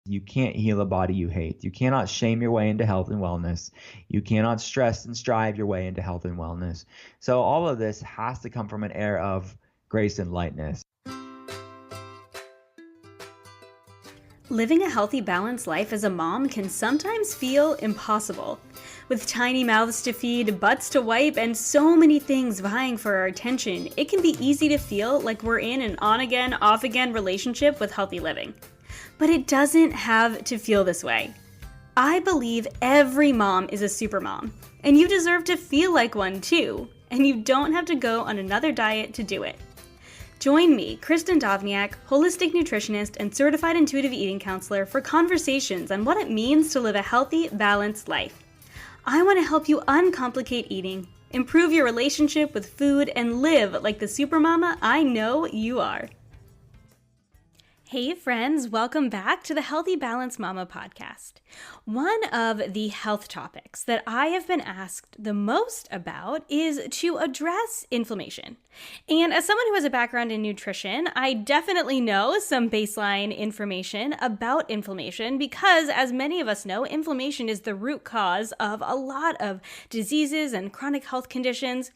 You can't heal a body you hate. You cannot shame your way into health and wellness. You cannot stress and strive your way into health and wellness. So all of this has to come from an air of grace and lightness. Living a healthy, balanced life as a mom can sometimes feel impossible. With tiny mouths to feed, butts to wipe, and so many things vying for our attention, it can be easy to feel like we're in an on-again, off-again relationship with healthy living. But it doesn't have to feel this way. I believe every mom is a super mom, and you deserve to feel like one too, and you don't have to go on another diet to do it. Join me, Kristin Dovbniak, holistic nutritionist and certified intuitive eating counselor, for conversations on what it means to live a healthy, balanced life. I want to help you uncomplicate eating, improve your relationship with food, and live like the supermama I know you are. Hey friends, welcome back to the Healthy Balanced Mama podcast. One of the health topics that I have been asked the most about is to address inflammation. And as someone who has a background in nutrition, I definitely know some baseline information about inflammation because, as many of us know, inflammation is the root cause of a lot of diseases and chronic health conditions.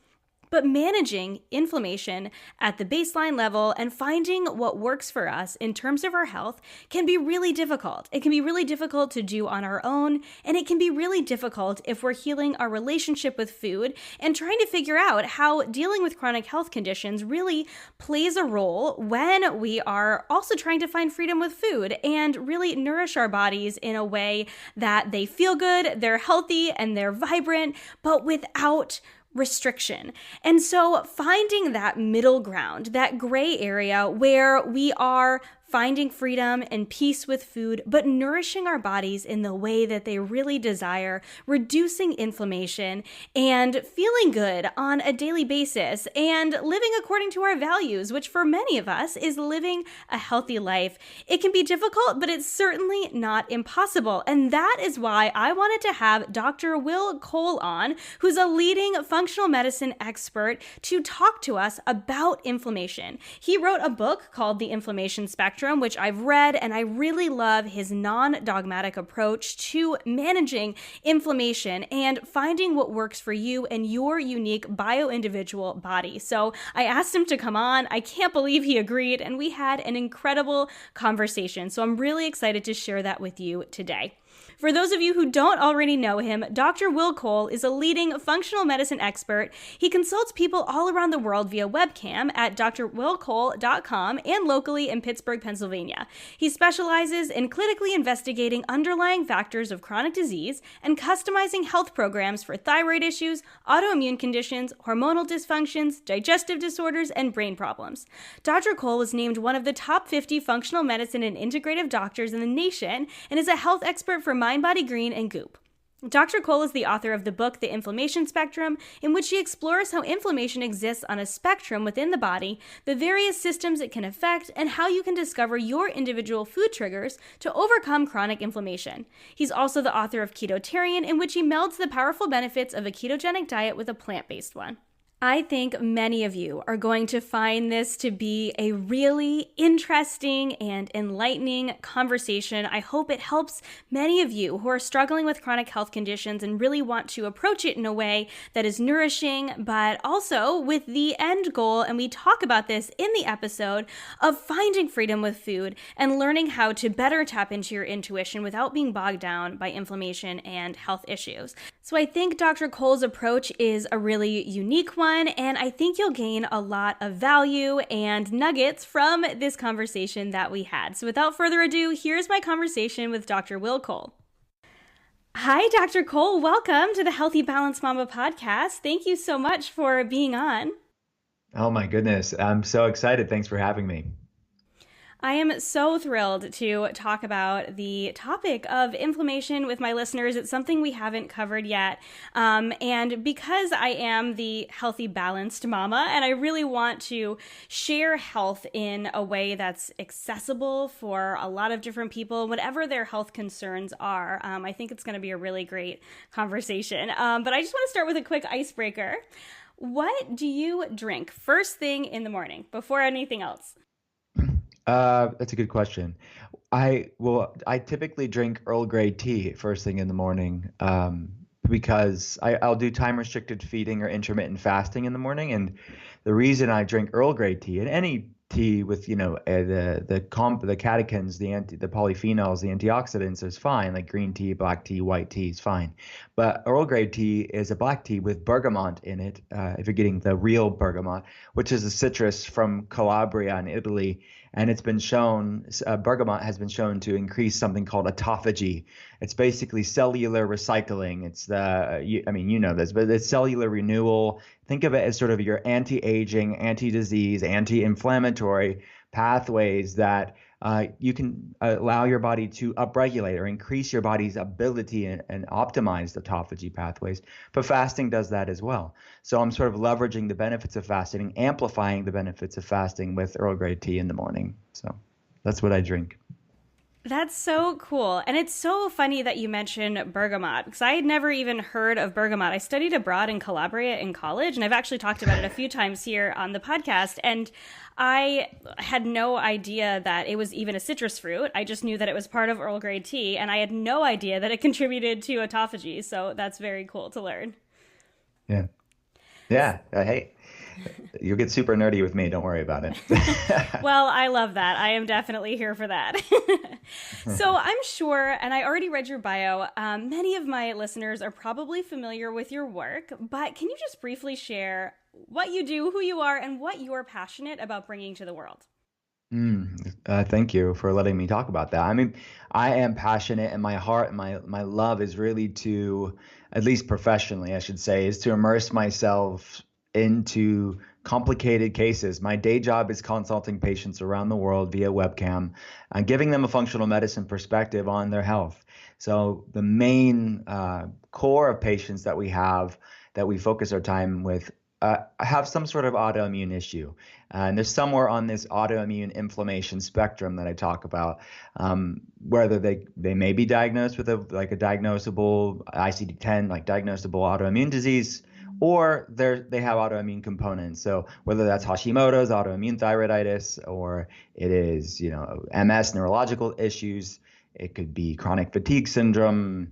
But managing inflammation at the baseline level and finding what works for us in terms of our health can be really difficult. It can be really difficult to do on our own, and it can be really difficult if we're healing our relationship with food and trying to figure out how dealing with chronic health conditions really plays a role when we are also trying to find freedom with food and really nourish our bodies in a way that they feel good, they're healthy, and they're vibrant, but without restriction. And so finding that middle ground, that gray area where we are finding freedom and peace with food, but nourishing our bodies in the way that they really desire, reducing inflammation, and feeling good on a daily basis, and living according to our values, which for many of us is living a healthy life. It can be difficult, but it's certainly not impossible. And that is why I wanted to have Dr. Will Cole on, who's a leading functional medicine expert, to talk to us about inflammation. He wrote a book called The Inflammation Spectrum, which I've read, and I really love his non-dogmatic approach to managing inflammation and finding what works for you and your unique bio-individual body. So I asked him to come on. I can't believe he agreed, and we had an incredible conversation. So I'm really excited to share that with you today. For those of you who don't already know him, Dr. Will Cole is a leading functional medicine expert. He consults people all around the world via webcam at drwillcole.com and locally in Pittsburgh, Pennsylvania. He specializes in clinically investigating underlying factors of chronic disease and customizing health programs for thyroid issues, autoimmune conditions, hormonal dysfunctions, digestive disorders, and brain problems. Dr. Cole was named one of the top 50 functional medicine and integrative doctors in the nation and is a health expert for Mind, Body, Green, and Goop. Dr. Cole is the author of the book, The Inflammation Spectrum, in which he explores how inflammation exists on a spectrum within the body, the various systems it can affect, and how you can discover your individual food triggers to overcome chronic inflammation. He's also the author of Ketotarian, in which he melds the powerful benefits of a ketogenic diet with a plant-based one. I think many of you are going to find this to be a really interesting and enlightening conversation. I hope it helps many of you who are struggling with chronic health conditions and really want to approach it in a way that is nourishing, but also with the end goal, and we talk about this in the episode, of finding freedom with food and learning how to better tap into your intuition without being bogged down by inflammation and health issues. So I think Dr. Cole's approach is a really unique one, and I think you'll gain a lot of value and nuggets from this conversation that we had. So without further ado, here's my conversation with Dr. Will Cole. Hi, Dr. Cole. Welcome to the Healthy Balanced Mama podcast. Thank you so much for being on. Oh my goodness. I'm so excited. Thanks for having me. I am so thrilled to talk about the topic of inflammation with my listeners. It's something we haven't covered yet. And because I am the healthy, balanced mama, and I really want to share health in a way that's accessible for a lot of different people, whatever their health concerns are, I think it's going to be a really great conversation. But I just want to start with a quick icebreaker. What do you drink first thing in the morning before anything else? That's a good question. I typically drink Earl Grey tea first thing in the morning, because I'll do time restricted feeding or intermittent fasting in the morning. And the reason I drink Earl Grey tea, and any tea with, the catechins, the polyphenols, the antioxidants, is fine. Like green tea, black tea, white tea is fine. But Earl Grey tea is a black tea with bergamot in it. If you're getting the real bergamot, which is a citrus from Calabria in Italy, and it's been shown, bergamot has been shown to increase something called autophagy. It's basically cellular recycling. It's you know this, but it's cellular renewal. Think of it as sort of your anti-aging, anti-disease, anti-inflammatory pathways that you can allow your body to upregulate or increase your body's ability and optimize the autophagy pathways. But fasting does that as well. So I'm sort of leveraging the benefits of fasting and amplifying the benefits of fasting with Earl Grey tea in the morning. So that's what I drink. That's so cool. And it's so funny that you mentioned bergamot because I had never even heard of bergamot. I studied abroad in Calabria in college, and I've actually talked about it a few times here on the podcast. And I had no idea that it was even a citrus fruit. I just knew that it was part of Earl Grey tea, and I had no idea that it contributed to autophagy. So that's very cool to learn. Yeah. Yeah. Hey, you'll get super nerdy with me. Don't worry about it. Well, I love that. I am definitely here for that. So I'm sure, and I already read your bio, many of my listeners are probably familiar with your work, but can you just briefly share what you do, who you are, and what you're passionate about bringing to the world? Thank you for letting me talk about that. I mean, I am passionate, and my heart and my love is really to, at least professionally, I should say, is to immerse myself into complicated cases. My day job is consulting patients around the world via webcam and giving them a functional medicine perspective on their health. So the main core of patients that we focus our time with have some sort of autoimmune issue. And there's somewhere on this autoimmune inflammation spectrum that I talk about, whether they may be diagnosed with a diagnosable ICD-10, like diagnosable autoimmune disease, or they have autoimmune components. So whether that's Hashimoto's, autoimmune thyroiditis, or it is, MS, neurological issues, it could be chronic fatigue syndrome,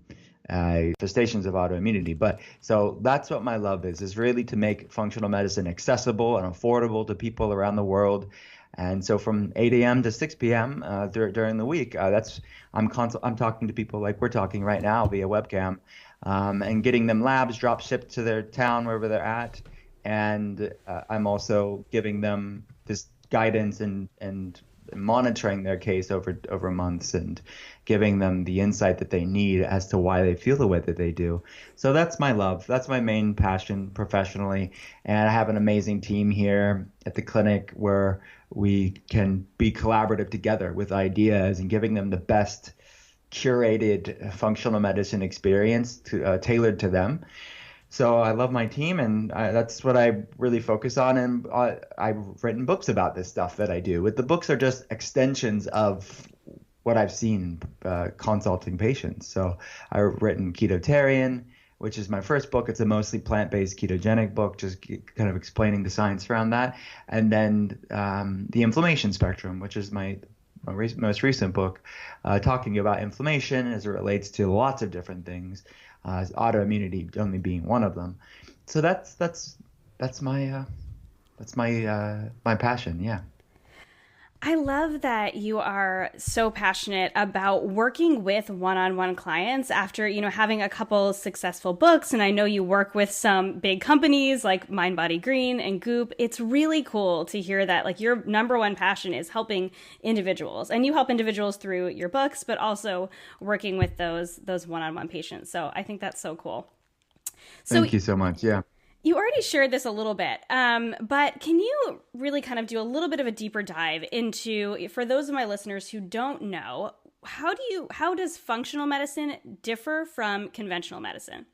manifestations of autoimmunity. But so that's what my love is really to make functional medicine accessible and affordable to people around the world. And so from 8 a.m. to 6 p.m. During the week, I'm talking to people like we're talking right now via webcam, and getting them labs drop shipped to their town wherever they're at. And I'm also giving them this guidance and monitoring their case over months and giving them the insight that they need as to why they feel the way that they do. So that's my love. That's my main passion professionally. And I have an amazing team here at the clinic where we can be collaborative together with ideas and giving them the best curated functional medicine experience tailored to them. So I love my team, and that's what I really focus on. And I've written books about this stuff that I do. The books are just extensions of what I've seen consulting patients. So I've written Ketotarian, which is my first book. It's a mostly plant-based ketogenic book, just kind of explaining the science around that. And then The Inflammation Spectrum, which is my most recent book, talking about inflammation as it relates to lots of different things. Autoimmunity only being one of them. So that's my passion. Yeah. I love that you are so passionate about working with one-on-one clients after, having a couple successful books. And I know you work with some big companies like Mind Body Green and Goop. It's really cool to hear that like your number one passion is helping individuals, and you help individuals through your books, but also working with those one-on-one patients. So I think that's so cool. Thank you so much. Yeah. You already shared this a little bit, but can you really kind of do a little bit of a deeper dive into, for those of my listeners who don't know, how does functional medicine differ from conventional medicine?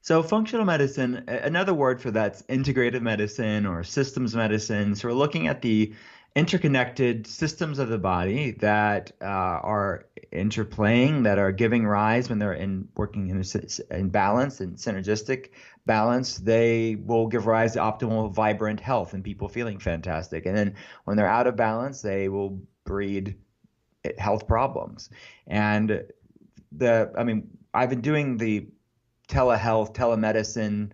So functional medicine, another word for that's integrative medicine or systems medicine. So we're looking at the interconnected systems of the body that are interplaying, that are giving rise when they're working in balance and synergistic balance. They will give rise to optimal, vibrant health and people feeling fantastic. And then when they're out of balance, they will breed health problems. And I've been doing the telehealth, telemedicine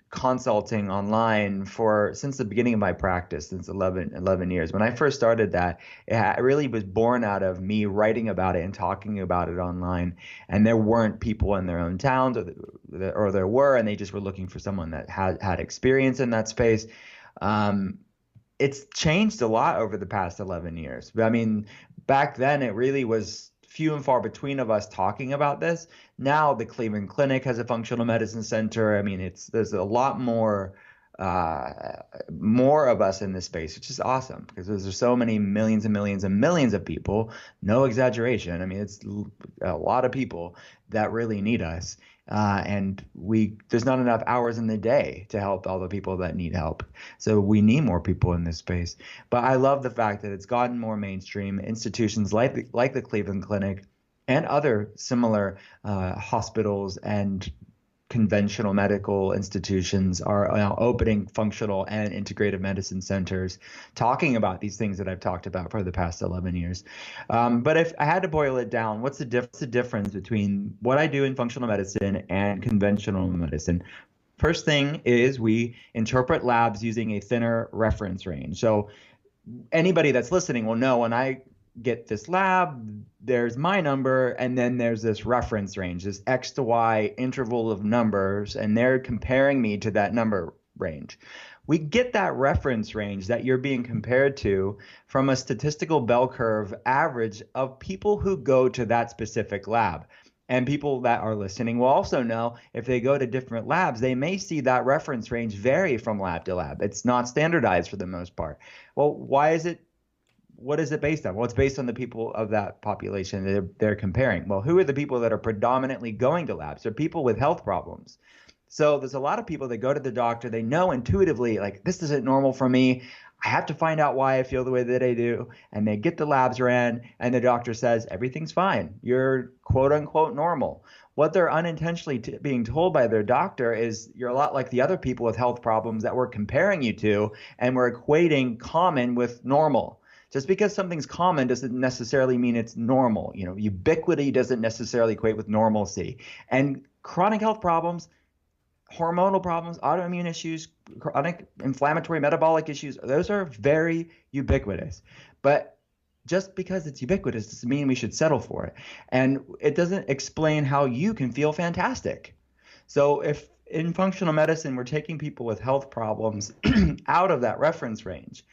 consulting online since the beginning of my practice, since 11 years. When I first started that, it really was born out of me writing about it and talking about it online. And there weren't people in their own towns, or there were, and they just were looking for someone that had experience in that space. It's changed a lot over the past 11 years. I mean, back then it really was few and far between of us talking about this. Now the Cleveland Clinic has a functional medicine center. I mean, there's a lot more of us in this space, which is awesome, because there's so many millions and millions and millions of people. No exaggeration. I mean, it's a lot of people that really need us. And there's not enough hours in the day to help all the people that need help. So we need more people in this space. But I love the fact that it's gotten more mainstream. Institutions like the Cleveland Clinic and other similar hospitals and conventional medical institutions are now opening functional and integrative medicine centers, talking about these things that I've talked about for the past 11 years. But if I had to boil it down, what's the difference between what I do in functional medicine and conventional medicine? First thing is we interpret labs using a thinner reference range. So anybody that's listening will know when I get this lab, there's my number, and then there's this reference range, this X to Y interval of numbers, and they're comparing me to that number range. We get that reference range that you're being compared to from a statistical bell curve average of people who go to that specific lab. And people that are listening will also know if they go to different labs, they may see that reference range vary from lab to lab. It's not standardized for the most part. Well, why is it? What is it based on? Well, it's based on the people of that population that they're comparing. Well, who are the people that are predominantly going to labs? They're people with health problems. So there's a lot of people that go to the doctor. They know intuitively, like, this isn't normal for me. I have to find out why I feel the way that I do. And they get the labs ran, and the doctor says, everything's fine. You're quote unquote normal. What they're unintentionally being told by their doctor is you're a lot like the other people with health problems that we're comparing you to, and we're equating common with normal. Just because something's common doesn't necessarily mean it's normal. You know, ubiquity doesn't necessarily equate with normalcy. And chronic health problems, hormonal problems, autoimmune issues, chronic inflammatory metabolic issues, those are very ubiquitous. But just because it's ubiquitous doesn't mean we should settle for it. And it doesn't explain how you can feel fantastic. So if in functional medicine we're taking people with health problems out of that reference range,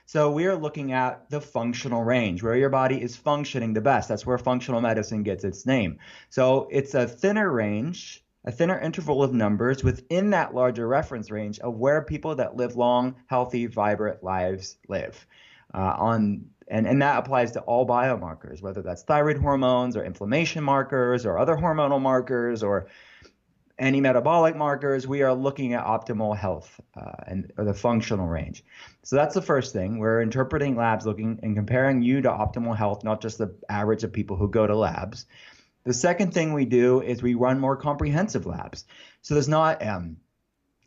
so we are looking at the functional range, where your body is functioning the best. That's where functional medicine gets its name. So it's a thinner range, a thinner interval of numbers within that larger reference range of where people that live long, healthy, vibrant lives live. And that applies to all biomarkers, whether that's thyroid hormones or inflammation markers or other hormonal markers or any metabolic markers. We are looking at optimal health or the functional range. So that's the first thing. We're interpreting labs, looking and comparing you to optimal health, not just the average of people who go to labs. The second thing we do is we run more comprehensive labs. So there's not,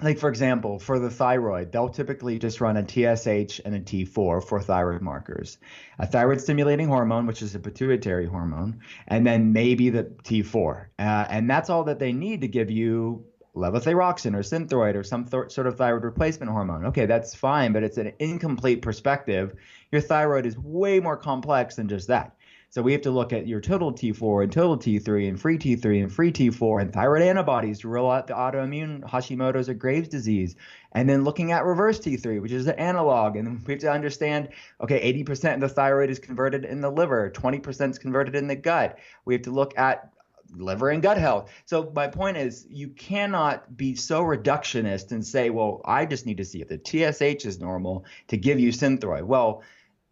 like for example, for the thyroid, they'll typically just run a TSH and a T4 for thyroid markers, a thyroid stimulating hormone, which is a pituitary hormone, and then maybe the T4. And that's all that they need to give you levothyroxine or Synthroid or some sort of thyroid replacement hormone. Okay, that's fine, but it's an incomplete perspective. Your thyroid is way more complex than just that. So we have to look at your total T4 and total T3 and free T3 and free T4 and thyroid antibodies to rule out the autoimmune Hashimoto's or Graves' disease. And then looking at reverse T3, which is an analog. And then we have to understand, okay, 80% of the thyroid is converted in the liver, 20% is converted in the gut. We have to look at liver and gut health. So my point is, you cannot be so reductionist and say, well, I just need to see if the TSH is normal to give you Synthroid. Well,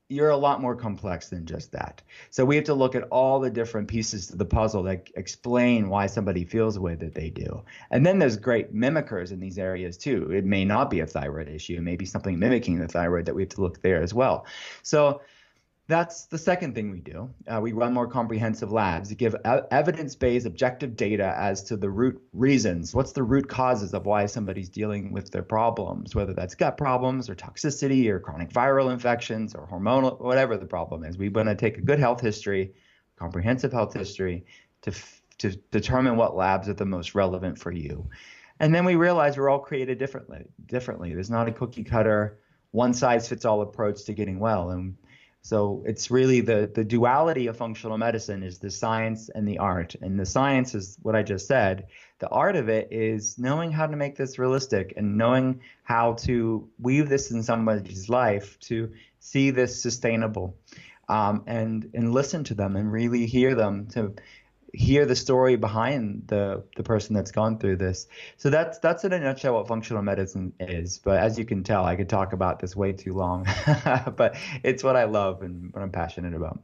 you're a lot more complex than just that. So we have to look at all the different pieces to the puzzle that explain why somebody feels the way that they do. And then there's great mimickers in these areas too. It may not be a thyroid issue. It may be something mimicking the thyroid that we have to look there as well. So that's the second thing we do. We run more comprehensive labs to give evidence-based objective data as to the root reasons. What's the root causes of why somebody's dealing with their problems, whether that's gut problems or toxicity or chronic viral infections or hormonal, whatever the problem is. We want to take a good health history, comprehensive health history, to determine what labs are the most relevant for you. And then we realize we're all created differently. There's not a cookie cutter, one size fits all approach to getting well. And so it's really the duality of functional medicine is the science and the art. And the science is what I just said. The art of it is knowing how to make this realistic and knowing how to weave this in somebody's life to see this sustainable, and listen to them and really hear them, to hear the story behind the person that's gone through this. So that's in a nutshell what functional medicine is. But as you can tell, I could talk about this way too long, but it's what I love and what I'm passionate about.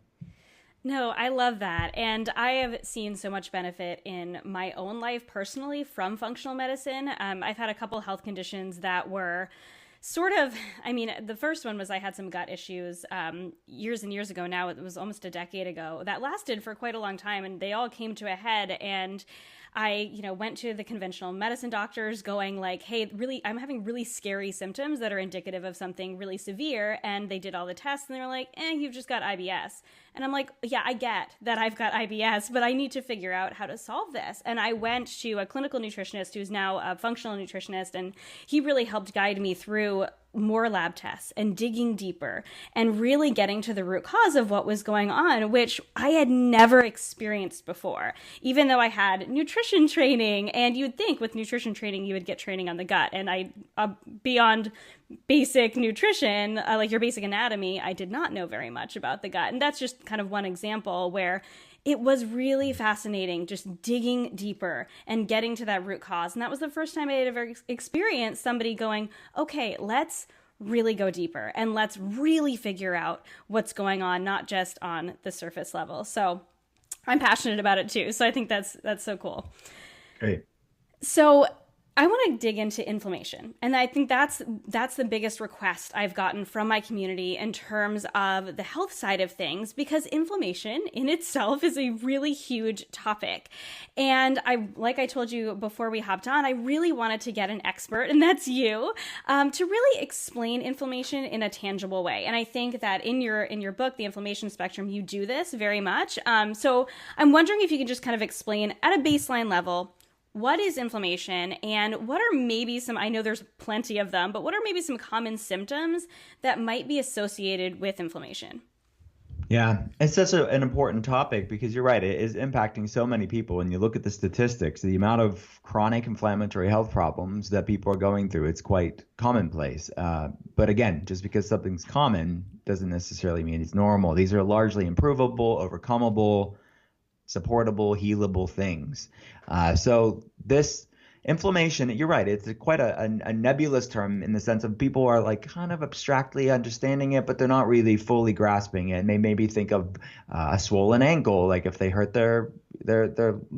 No, I love that. And I have seen so much benefit in my own life personally from functional medicine. I've had a couple health conditions that were sort of, I mean, the first one was I had some gut issues years and years ago now. It was almost a decade ago. That lasted for quite a long time, and they all came to a head. And I, went to the conventional medicine doctors going like, hey, really, I'm having really scary symptoms that are indicative of something really severe. And they did all the tests and they were like, you've just got IBS. And I'm like, yeah, I get that I've got IBS, but I need to figure out how to solve this. And I went to a clinical nutritionist who's now a functional nutritionist, and he really helped guide me through more lab tests and digging deeper and really getting to the root cause of what was going on, which I had never experienced before, even though I had nutrition training. And you'd think with nutrition training, you would get training on the gut. And I, beyond basic nutrition, like your basic anatomy, I did not know very much about the gut. And that's just kind of one example where it was really fascinating just digging deeper and getting to that root cause. And that was the first time I had ever experienced somebody going, okay, let's really go deeper and let's really figure out what's going on, not just on the surface level. So I'm passionate about it too. So I think that's so cool. Great. So I want to dig into inflammation. And I think that's the biggest request I've gotten from my community in terms of the health side of things, because inflammation in itself is a really huge topic. And like I told you before we hopped on, I really wanted to get an expert, and that's you, to really explain inflammation in a tangible way. And I think that in your book, The Inflammation Spectrum, you do this very much. So I'm wondering if you can just kind of explain at a baseline level, what is inflammation, and what are maybe some, I know there's plenty of them, but what are maybe some common symptoms that might be associated with inflammation? Yeah, it's such an important topic because you're right, it is impacting so many people. When you look at the statistics, the amount of chronic inflammatory health problems that people are going through, it's quite commonplace. But again, just because something's common doesn't necessarily mean it's normal. These are largely improvable, overcomable, supportable, healable things. So this inflammation, you're right, it's quite a nebulous term in the sense of people are like kind of abstractly understanding it, but they're not really fully grasping it. And they maybe think of a swollen ankle, like if they hurt their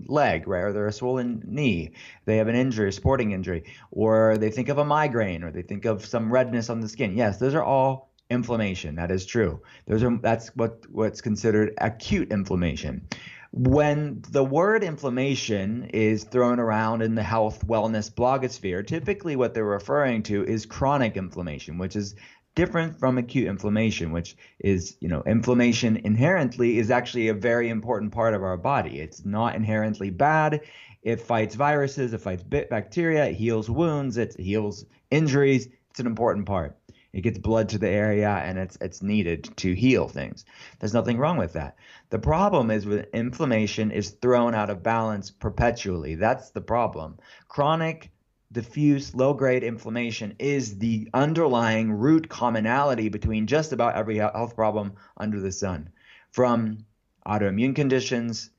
leg, right, or they're a swollen knee, they have an injury, a sporting injury, or they think of a migraine, or they think of some redness on the skin. Yes, those are all inflammation. That is true. That's what's considered acute inflammation. When the word inflammation is thrown around in the health wellness blogosphere, typically what they're referring to is chronic inflammation, which is different from acute inflammation, which is, inflammation inherently is actually a very important part of our body. It's not inherently bad. It fights viruses, it fights bacteria, it heals wounds, it heals injuries. It's an important part. It gets blood to the area, and it's needed to heal things. There's nothing wrong with that. The problem is when inflammation is thrown out of balance perpetually. That's the problem. Chronic, diffuse, low-grade inflammation is the underlying root commonality between just about every health problem under the sun, from autoimmune conditions,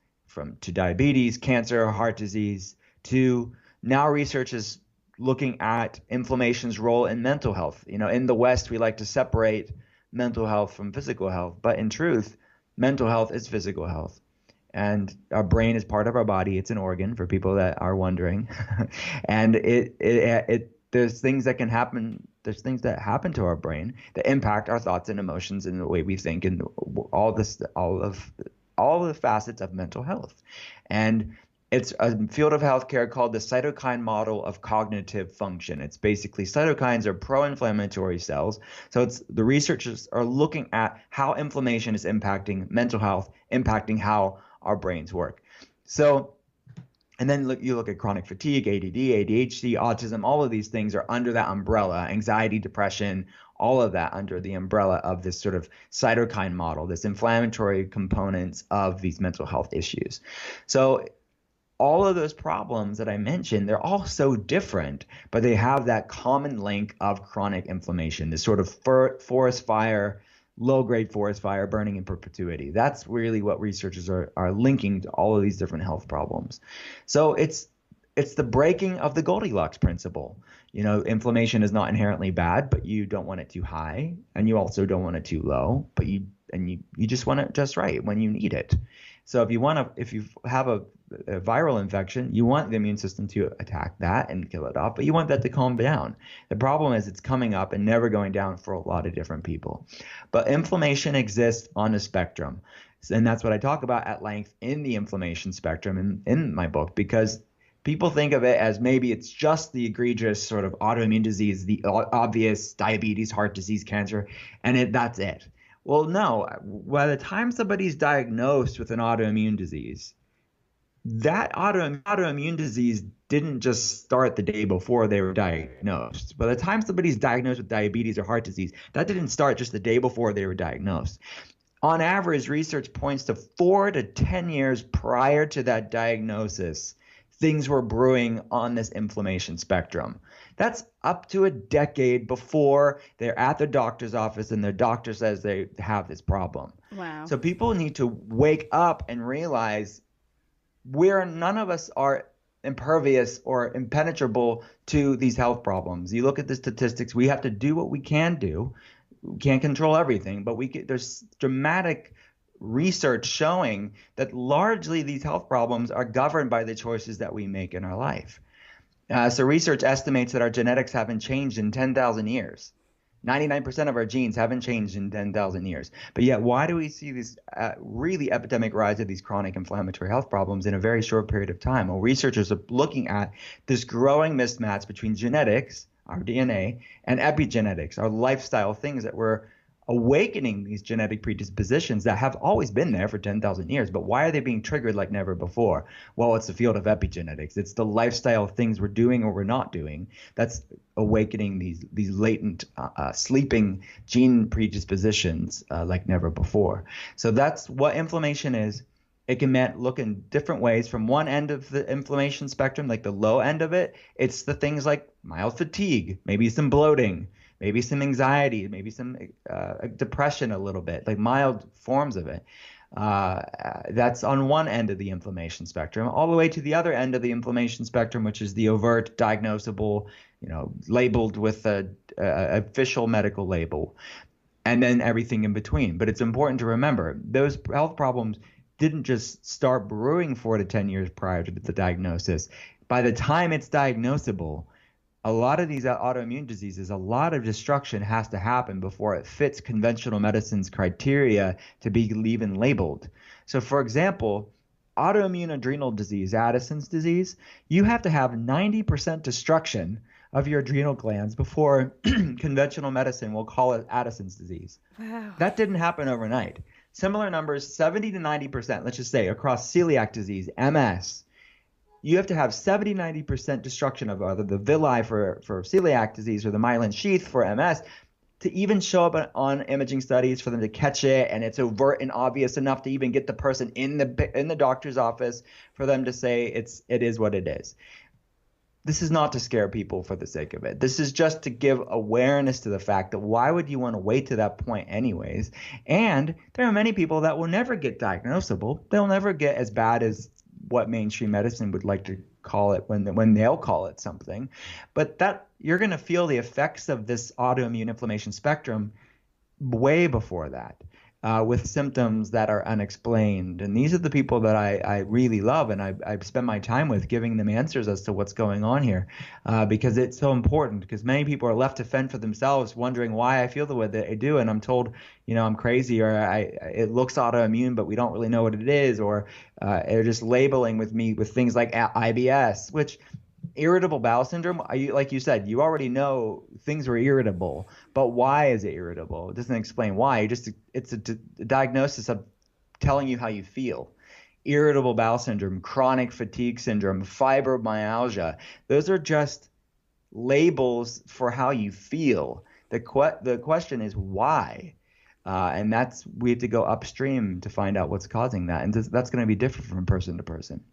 to diabetes, cancer, heart disease, to now research is looking at inflammation's role in mental health. In the West, we like to separate mental health from physical health. But in truth, mental health is physical health. And our brain is part of our body. It's an organ for people that are wondering. And there's things that can happen. There's things that happen to our brain that impact our thoughts and emotions and the way we think and all of the facets of mental health. And it's a field of healthcare called the cytokine model of cognitive function. It's basically cytokines are pro-inflammatory cells. So the researchers are looking at how inflammation is impacting mental health, impacting how our brains work. So, and then you look at chronic fatigue, ADD, ADHD, autism, all of these things are under that umbrella, anxiety, depression, all of that under the umbrella of this sort of cytokine model, this inflammatory components of these mental health issues. So all of those problems that I mentioned, they're all so different, but they have that common link of chronic inflammation, this sort of forest fire, low-grade forest fire burning in perpetuity. That's really what researchers are linking to all of these different health problems. So it's the breaking of the Goldilocks principle. Inflammation is not inherently bad, but you don't want it too high, and you also don't want it too low, but you just want it just right when you need it. So if you have a viral infection, you want the immune system to attack that and kill it off, but you want that to calm down. The problem is it's coming up and never going down for a lot of different people. But inflammation exists on a spectrum. And that's what I talk about at length in the inflammation spectrum in my book, because people think of it as maybe it's just the egregious sort of autoimmune disease, the obvious diabetes, heart disease, cancer, and that's it. Well, no, by the time somebody's diagnosed with an autoimmune disease, that autoimmune disease didn't just start the day before they were diagnosed. By the time somebody's diagnosed with diabetes or heart disease, that didn't start just the day before they were diagnosed. On average, research points to 4 to 10 years prior to that diagnosis, things were brewing on this inflammation spectrum. That's up to a decade before they're at the doctor's office and their doctor says they have this problem. Wow. So people need to wake up and realize none of us are impervious or impenetrable to these health problems. You look at the statistics, we have to do what we can do. We can't control everything, but there's dramatic research showing that largely these health problems are governed by the choices that we make in our life. So research estimates that our genetics haven't changed in 10,000 years. 99% of our genes haven't changed in 10,000 years. But yet, why do we see this really epidemic rise of these chronic inflammatory health problems in a very short period of time? Well, researchers are looking at this growing mismatch between genetics, our DNA, and epigenetics, our lifestyle things that we're awakening these genetic predispositions that have always been there for 10,000 years. But why are they being triggered like never before? Well, it's the field of epigenetics. It's the lifestyle things we're doing or we're not doing that's awakening these latent sleeping gene predispositions like never before. So that's what inflammation is. It can look in different ways. From one end of the inflammation spectrum, like the low end of it, it's the things like mild fatigue, maybe some bloating, maybe some anxiety, maybe some depression a little bit, like mild forms of it. That's on one end of the inflammation spectrum, all the way to the other end of the inflammation spectrum, which is the overt, diagnosable, labeled with a official medical label, and then everything in between. But it's important to remember those health problems didn't just start brewing 4 to 10 years prior to the diagnosis. By the time it's diagnosable, a lot of these autoimmune diseases, a lot of destruction has to happen before it fits conventional medicine's criteria to be even labeled. So, for example, autoimmune adrenal disease, Addison's disease, you have to have 90% destruction of your adrenal glands before conventional medicine will call it Addison's disease. Wow. That didn't happen overnight. Similar numbers, 70 to 90%, let's just say, across celiac disease, MS. You have to have 70, 90% destruction of either the villi for celiac disease or the myelin sheath for MS to even show up on imaging studies for them to catch it, and it's overt and obvious enough to even get the person in the doctor's office for them to say it is what it is. This is not to scare people for the sake of it. This is just to give awareness to the fact that why would you want to wait to that point anyways? And there are many people that will never get diagnosable. They'll never get as bad as what mainstream medicine would like to call it when they'll call it something. But that you're going to feel the effects of this autoimmune inflammation spectrum way before that, with symptoms that are unexplained. And these are the people that I really love, and I spend my time with, giving them answers as to what's going on here, because it's so important. Because many people are left to fend for themselves, wondering why I feel the way that I do, and I'm told, I'm crazy, or it looks autoimmune, but we don't really know what it is, or they're just labeling with me with things like IBS, which irritable bowel syndrome, like you said, you already know things were irritable, but why is it irritable? It doesn't explain why. It's a diagnosis of telling you how you feel. Irritable bowel syndrome, chronic fatigue syndrome, fibromyalgia, those are just labels for how you feel. The question is why, and we have to go upstream to find out what's causing that, and that's going to be different from person to person.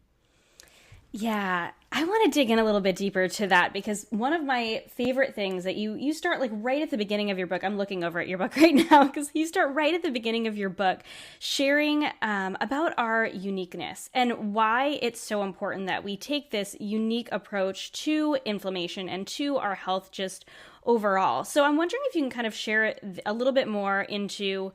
Yeah, I want to dig in a little bit deeper to that, because one of my favorite things that you start like right at the beginning of your book. I'm looking over at your book right now, because you start right at the beginning of your book sharing about our uniqueness and why it's so important that we take this unique approach to inflammation and to our health just overall. So I'm wondering if you can kind of share a little bit more into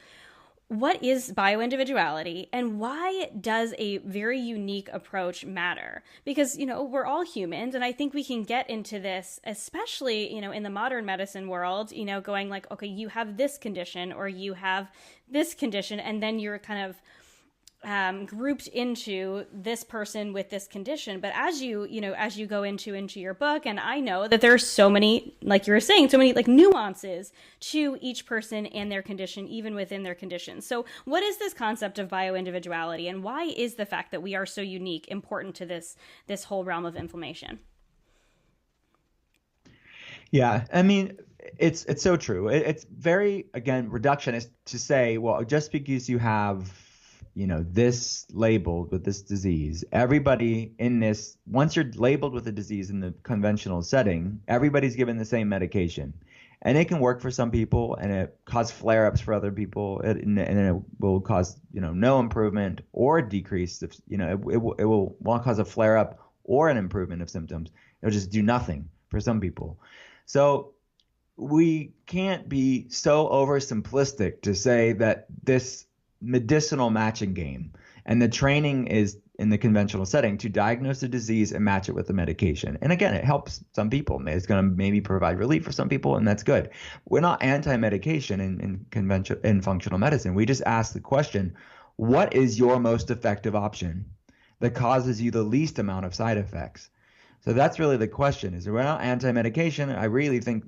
what is bioindividuality and why does a very unique approach matter? Because, we're all humans, and I think we can get into this, especially, in the modern medicine world, going like, okay, you have this condition or you have this condition, and then you're kind of grouped into this person with this condition. But as you go into your book, and I know that there's so many, like you were saying, so many like nuances to each person and their condition, even within their condition. So what is this concept of bioindividuality, and why is the fact that we are so unique important to this whole realm of inflammation? Yeah, I mean, it's so true. It's very, again, reductionist to say, well, just because you have this labeled with this disease, everybody in this, once you're labeled with a disease in the conventional setting, everybody's given the same medication. And it can work for some people, and it causes flare-ups for other people, and it will cause, no improvement or decrease. It will cause a flare-up or an improvement of symptoms. It'll just do nothing for some people. So we can't be so oversimplistic to say that this medicinal matching game, and the training is in the conventional setting to diagnose a disease and match it with the medication. And again, it helps some people. It's going to maybe provide relief for some people, and that's good. We're not anti-medication in functional medicine. We just ask the question, what is your most effective option that causes you the least amount of side effects? So that's really the question. Is we're not anti-medication. I really think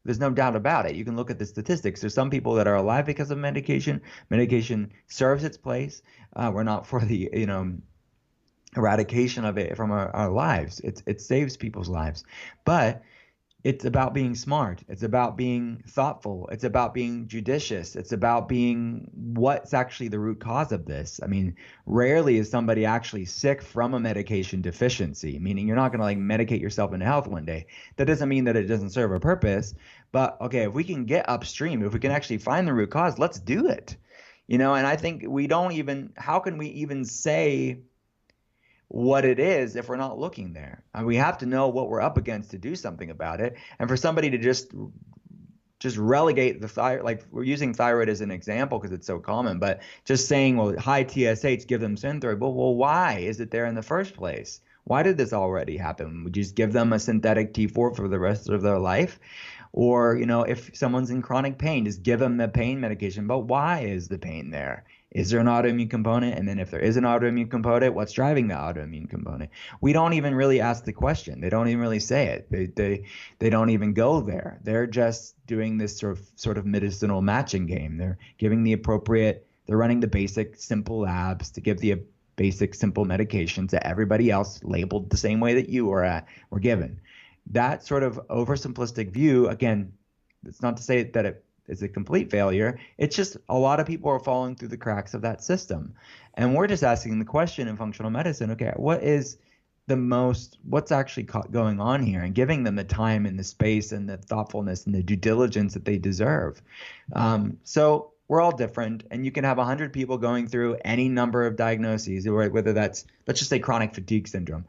there's no doubt about it. You can look at the statistics. There's some people that are alive because of medication. Medication serves its place. We're not for the eradication of it from our lives. It saves people's lives. But it's about being smart. It's about being thoughtful. It's about being judicious. It's about being what's actually the root cause of this. I mean, rarely is somebody actually sick from a medication deficiency, meaning you're not going to like medicate yourself into health one day. That doesn't mean that it doesn't serve a purpose. But okay, if we can get upstream, if we can actually find the root cause, let's do it. And I think how can we even say what it is if we're not looking there? And we have to know what we're up against to do something about it. And for somebody to just relegate the thyroid, like we're using thyroid as an example because it's so common, but just saying, well, high TSH, give them Synthroid. Well, why is it there in the first place? Why did this already happen? Would you just give them a synthetic T4 for the rest of their life? Or, if someone's in chronic pain, just give them the pain medication. But why is the pain there? Is there an autoimmune component? And then if there is an autoimmune component, what's driving the autoimmune component? We don't even really ask the question. They don't even really say it. They don't even go there. They're just doing this sort of medicinal matching game. They're running the basic simple labs to give the basic simple medications that everybody else labeled the same way that you were given. That sort of oversimplistic view, again, it's not to say that it is a complete failure. It's just a lot of people are falling through the cracks of that system. And we're just asking the question in functional medicine, okay, what's actually going on here, and giving them the time and the space and the thoughtfulness and the due diligence that they deserve. So we're all different, and you can have 100 people going through any number of diagnoses, whether that's, let's just say, chronic fatigue syndrome.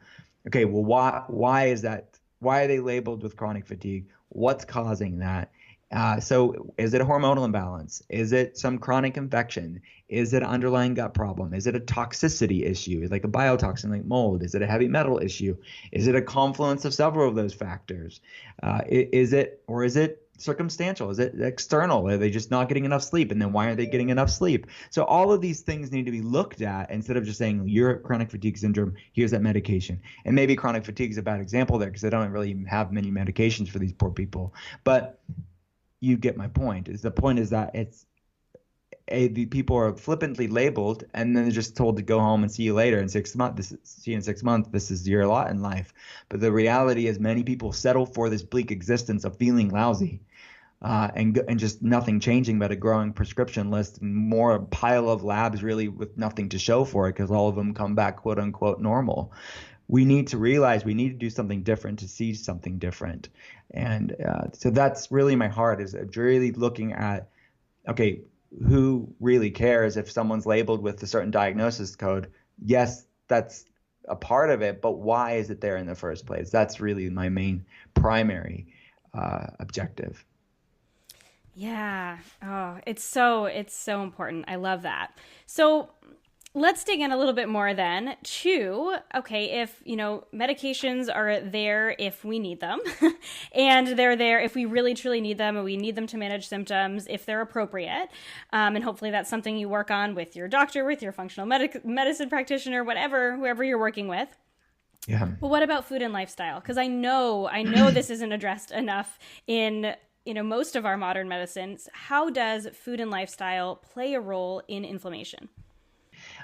Okay, well, why is that? Why are they labeled with chronic fatigue? What's causing that? So is it a hormonal imbalance? Is it some chronic infection? Is it an underlying gut problem? Is it a toxicity issue, like a biotoxin like mold? Is it a heavy metal issue? Is it a confluence of several of those factors? Is it circumstantial? Is it external? Are they just not getting enough sleep? And then why aren't they getting enough sleep? So all of these things need to be looked at instead of just saying, you're chronic fatigue syndrome, here's that medication. And maybe chronic fatigue is a bad example there because they don't really have many medications for these poor people. But you get my point. The point is that the people are flippantly labeled and then they're just told to go home and see you later in 6 months. See you in 6 months. This is your lot in life. But the reality is many people settle for this bleak existence of feeling lousy. And just nothing changing but a growing prescription list and more a pile of labs really with nothing to show for it because all of them come back quote unquote normal. We need to realize we need to do something different to see something different. And so that's really my heart is really looking at, okay, who really cares if someone's labeled with a certain diagnosis code? Yes, that's a part of it, but why is it there in the first place? That's really my main primary objective. Yeah. Oh, it's so important. I love that. So let's dig in a little bit more then to, okay, if, medications are there if we need them and they're there if we really truly need them and we need them to manage symptoms if they're appropriate. And hopefully that's something you work on with your doctor, with your functional medicine practitioner, whoever you're working with. Yeah. But what about food and lifestyle? Because I know this isn't addressed enough in most of our modern medicines. How does food and lifestyle play a role in inflammation?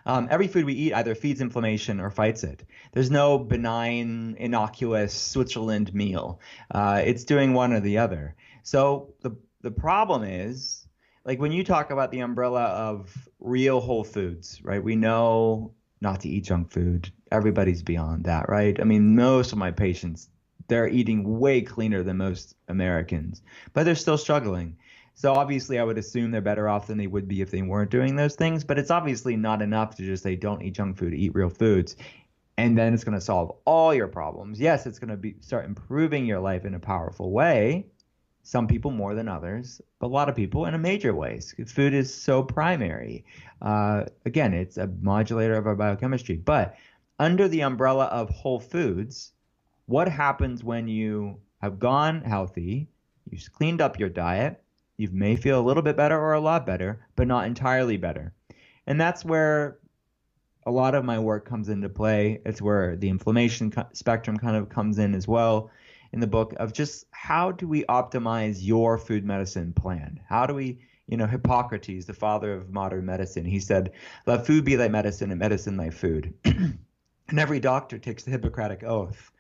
Every food we eat either feeds inflammation or fights it. There's no benign, innocuous Switzerland meal. It's doing one or the other. So the problem is, like when you talk about the umbrella of real whole foods, right? We know not to eat junk food. Everybody's beyond that, right? I mean, most of my patients, they're eating way cleaner than most Americans, but they're still struggling. So obviously I would assume they're better off than they would be if they weren't doing those things, but it's obviously not enough to just say don't eat junk food, eat real foods, and then it's going to solve all your problems. Yes, it's going to start improving your life in a powerful way, some people more than others, but a lot of people in major ways. Food is so primary. Again, it's a modulator of our biochemistry, but under the umbrella of whole foods, what happens when you have gone healthy, you've cleaned up your diet, you may feel a little bit better or a lot better, but not entirely better. And that's where a lot of my work comes into play. It's where the inflammation spectrum kind of comes in as well in the book of just how do we optimize your food medicine plan? How do we, Hippocrates, the father of modern medicine, he said, let food be thy medicine and medicine thy food. And every doctor takes the Hippocratic oath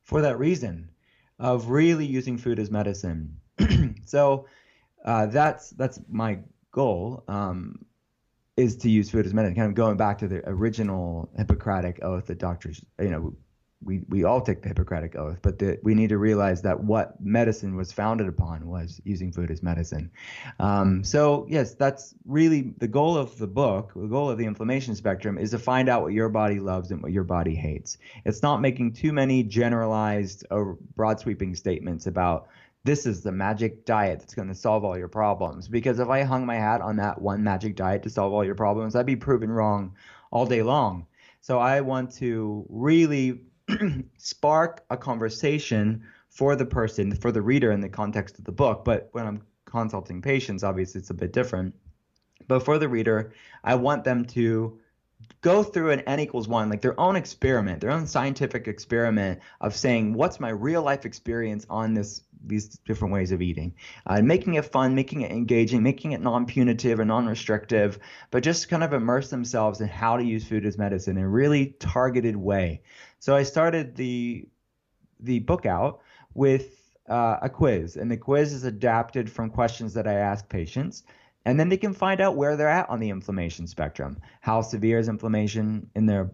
for that reason of really using food as medicine. So that's my goal, is to use food as medicine. Kind of going back to the original Hippocratic oath that doctors, we all take the Hippocratic oath, but we need to realize that what medicine was founded upon was using food as medicine. So yes, that's really the goal of the book. The goal of the inflammation spectrum is to find out what your body loves and what your body hates. It's not making too many generalized or broad sweeping statements about this is the magic diet that's going to solve all your problems. Because if I hung my hat on that one magic diet to solve all your problems, I'd be proven wrong all day long. So I want to really spark a conversation for the person, for the reader in the context of the book. But when I'm consulting patients, obviously it's a bit different. But for the reader, I want them to go through an N=1, like their own experiment, their own scientific experiment of saying, what's my real life experience on these different ways of eating, making it fun, making it engaging, making it non-punitive or non-restrictive, but just kind of immerse themselves in how to use food as medicine in a really targeted way. So I started the book out with a quiz, and the quiz is adapted from questions that I ask patients. And then they can find out where they're at on the inflammation spectrum. How severe is inflammation in their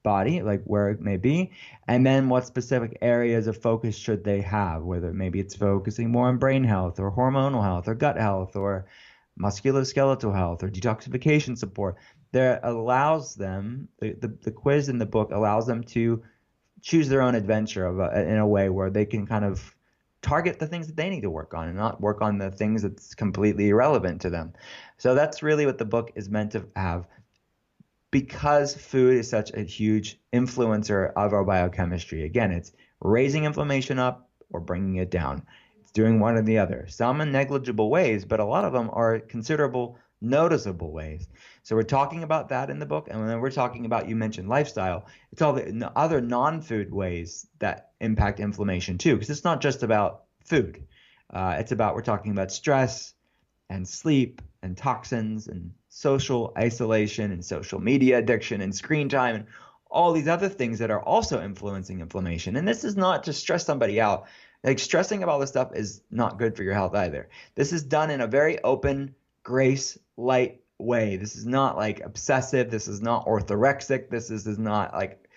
body, like where it may be, and then what specific areas of focus should they have, whether maybe it's focusing more on brain health or hormonal health or gut health or musculoskeletal health or detoxification support. That allows them, the quiz in the book allows them to choose their own adventure in a way where they can kind of target the things that they need to work on and not work on the things that's completely irrelevant to them. So that's really what the book is meant to have. Because food is such a huge influencer of our biochemistry, again, it's raising inflammation up or bringing it down. It's doing one or the other. Some in negligible ways, but a lot of them are considerable, noticeable ways. So we're talking about that in the book. And when we're talking about, you mentioned lifestyle, it's all the other non-food ways that impact inflammation too, because it's not just about food. We're talking about stress and sleep and toxins and social isolation and social media addiction and screen time and all these other things that are also influencing inflammation. And this is not to stress somebody out. Like, stressing about this stuff is not good for your health either. This is done in a very open, grace, light way. This is not like obsessive. This is not orthorexic. This is not like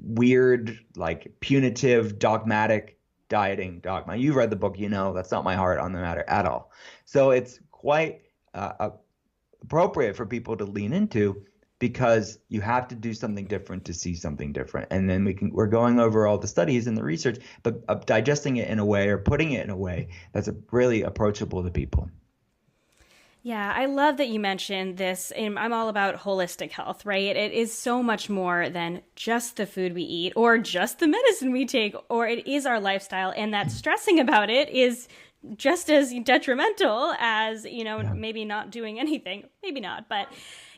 weird, like punitive, dogmatic dieting dogma. You've read the book, you know that's not my heart on the matter at all. So it's quite appropriate for people to lean into, because you have to do something different to see something different. And then we're going over all the studies and the research, but digesting it in a way or putting it in a way that's really approachable to people. Yeah, I love that you mentioned this. I'm all about holistic health, right? It is so much more than just the food we eat or just the medicine we take, or it is our lifestyle, and that stressing about it is just as detrimental as, maybe not doing anything. Maybe not, but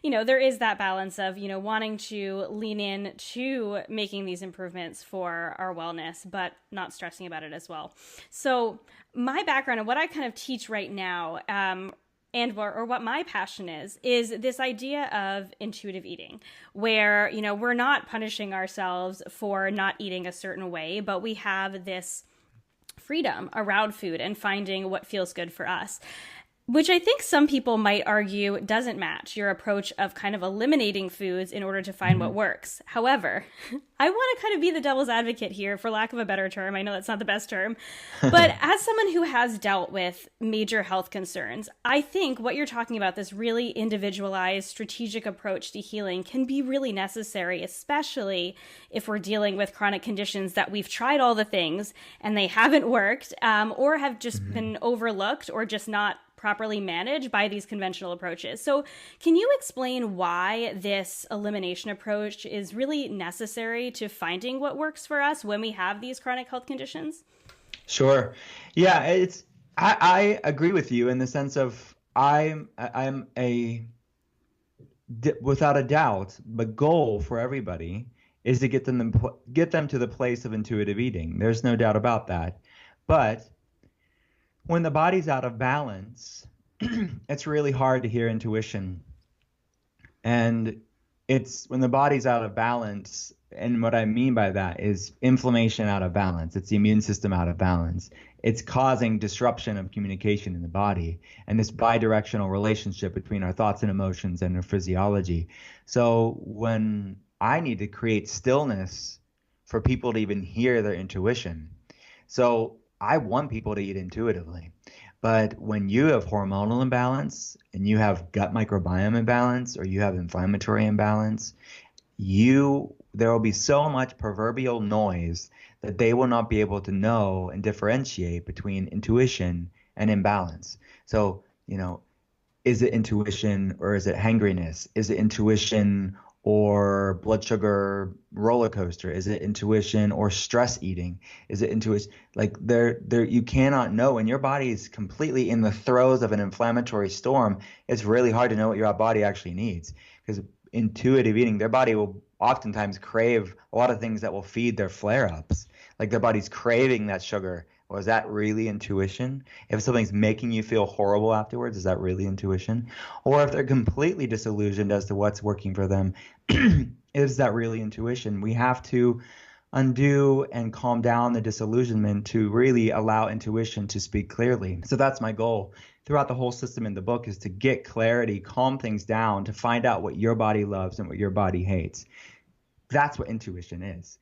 there is that balance of, wanting to lean in to making these improvements for our wellness, but not stressing about it as well. So my background and what I kind of teach right now, or what my passion is this idea of intuitive eating, where, we're not punishing ourselves for not eating a certain way, but we have this freedom around food and finding what feels good for us, which I think some people might argue doesn't match your approach of kind of eliminating foods in order to find what works. However, I want to kind of be the devil's advocate here, for lack of a better term. I know that's not the best term, but as someone who has dealt with major health concerns, I think what you're talking about, this really individualized, strategic approach to healing, can be really necessary, especially if we're dealing with chronic conditions that we've tried all the things and they haven't worked, or have just been overlooked or just not properly managed by these conventional approaches. So can you explain why this elimination approach is really necessary to finding what works for us when we have these chronic health conditions? Sure. Yeah, I agree with you in the sense of I'm without a doubt, the goal for everybody is to get them to the place of intuitive eating. There's no doubt about that. But when the body's out of balance, it's really hard to hear intuition. And it's when the body's out of balance, and what I mean by that is inflammation out of balance. It's the immune system out of balance. It's causing disruption of communication in the body and this bidirectional relationship between our thoughts and emotions and our physiology. So when I need to create stillness for people to even hear their intuition. So I want people to eat intuitively, but when you have hormonal imbalance and you have gut microbiome imbalance or you have inflammatory imbalance, there will be so much proverbial noise that they will not be able to know and differentiate between intuition and imbalance. So, is it intuition or is it hangriness? Is it intuition or blood sugar roller coaster? Is it intuition or stress eating? Is it intuition? Like you cannot know. When your body is completely in the throes of an inflammatory storm, it's really hard to know what your body actually needs, because intuitive eating, their body will oftentimes crave a lot of things that will feed their flare-ups. Like their body's craving that sugar. Well, is that really intuition? If something's making you feel horrible afterwards, is that really intuition? Or if they're completely disillusioned as to what's working for them, is that really intuition? We have to undo and calm down the disillusionment to really allow intuition to speak clearly. So that's my goal throughout the whole system in the book, is to get clarity, calm things down, to find out what your body loves and what your body hates. That's what intuition is.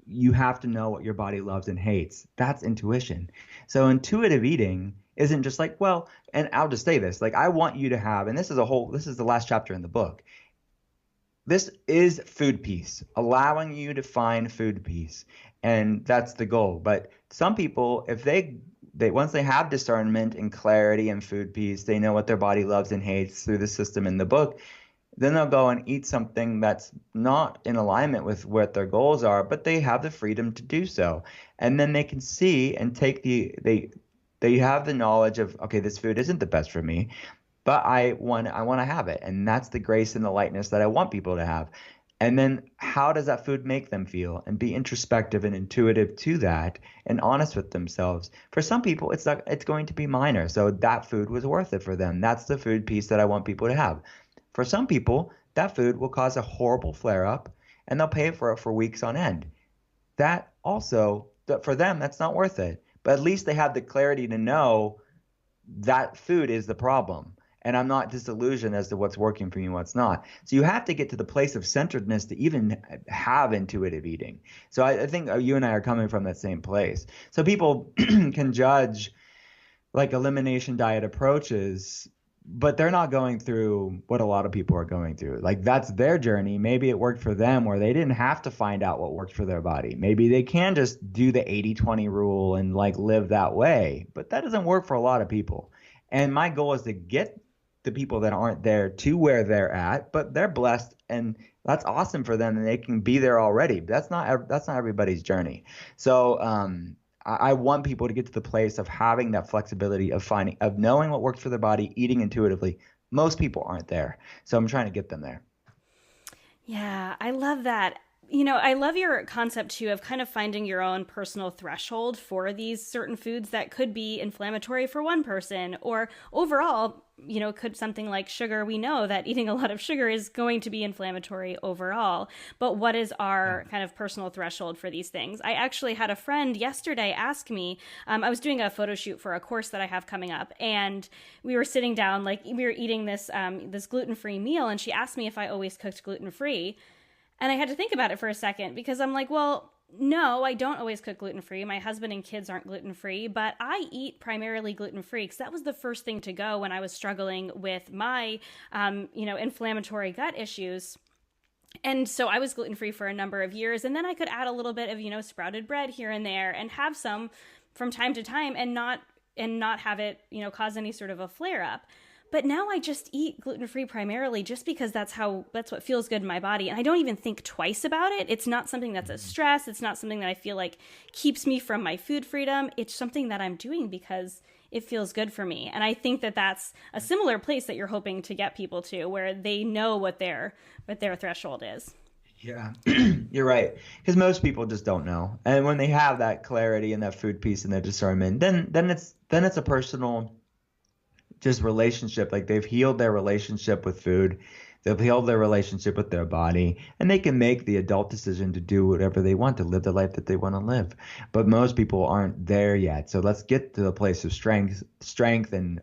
You have to know what your body loves and hates. That's intuition. So intuitive eating isn't just like, well, and I'll just say this, like I want you to have, and this is the last chapter in the book. this is food peace, allowing you to find food peace. And that's the goal. But some people, if they once they have discernment and clarity and food peace, they know what their body loves and hates through the system in the book, then they'll go and eat something that's not in alignment with what their goals are, but they have the freedom to do so. And then they can see and take they have the knowledge of, okay, this food isn't the best for me, but I want to have it. And that's the grace and the lightness that I want people to have. And then how does that food make them feel? And be introspective and intuitive to that and honest with themselves. For some people, it's going to be minor. So that food was worth it for them. That's the food piece that I want people to have. For some people, that food will cause a horrible flare-up and they'll pay for it for weeks on end. That also, for them, that's not worth it. But at least they have the clarity to know that food is the problem. And I'm not disillusioned as to what's working for me and what's not. So you have to get to the place of centeredness to even have intuitive eating. So I think you and I are coming from that same place. So people can judge like elimination diet approaches, but they're not going through what a lot of people are going through. Like that's their journey. Maybe it worked for them or they didn't have to find out what worked for their body. Maybe they can just do the 80-20 rule and like live that way, but that doesn't work for a lot of people. And my goal is to get the people that aren't there to where they're at, but they're blessed and that's awesome for them and they can be there already. That's not everybody's journey. So, I want people to get to the place of having that flexibility of knowing what works for their body, eating intuitively. Most people aren't there. So I'm trying to get them there. Yeah, I love that. I love your concept too of kind of finding your own personal threshold for these certain foods that could be inflammatory for one person or overall, could something like sugar. We know that eating a lot of sugar is going to be inflammatory overall, but what is our kind of personal threshold for these things? I actually had a friend yesterday ask me, I was doing a photo shoot for a course that I have coming up and we were sitting down, like we were eating this gluten-free meal and she asked me if I always cooked gluten-free. And I had to think about it for a second because I'm like, well, no, I don't always cook gluten-free. My husband and kids aren't gluten-free, but I eat primarily gluten-free because that was the first thing to go when I was struggling with my, inflammatory gut issues. And so I was gluten-free for a number of years. And then I could add a little bit of, sprouted bread here and there and have some from time to time and not have it, cause any sort of a flare-up. But now I just eat gluten-free primarily just because that's what feels good in my body. And I don't even think twice about it. It's not something that's a stress. It's not something that I feel like keeps me from my food freedom. It's something that I'm doing because it feels good for me. And I think that that's a similar place that you're hoping to get people to where they know what their threshold is. Yeah, you're right. Because most people just don't know. And when they have that clarity and that food piece and that discernment, then it's a personal just relationship. Like they've healed their relationship with food, they've healed their relationship with their body, and they can make the adult decision to do whatever they want, to live the life that they want to live. But most people aren't there yet. So let's get to the place of strength and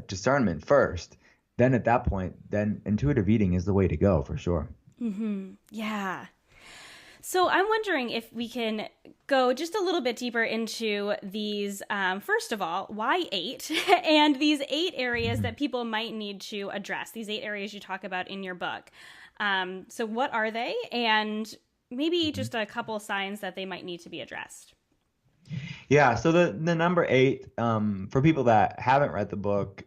discernment first. Then at that point, then intuitive eating is the way to go for sure. Mm-hmm. Yeah. So I'm wondering if we can go just a little bit deeper into these, first of all, why 8? And these 8 areas that people might need to address, these 8 areas you talk about in your book. So what are they? And maybe just a couple signs that they might need to be addressed. Yeah, so the number 8, for people that haven't read the book,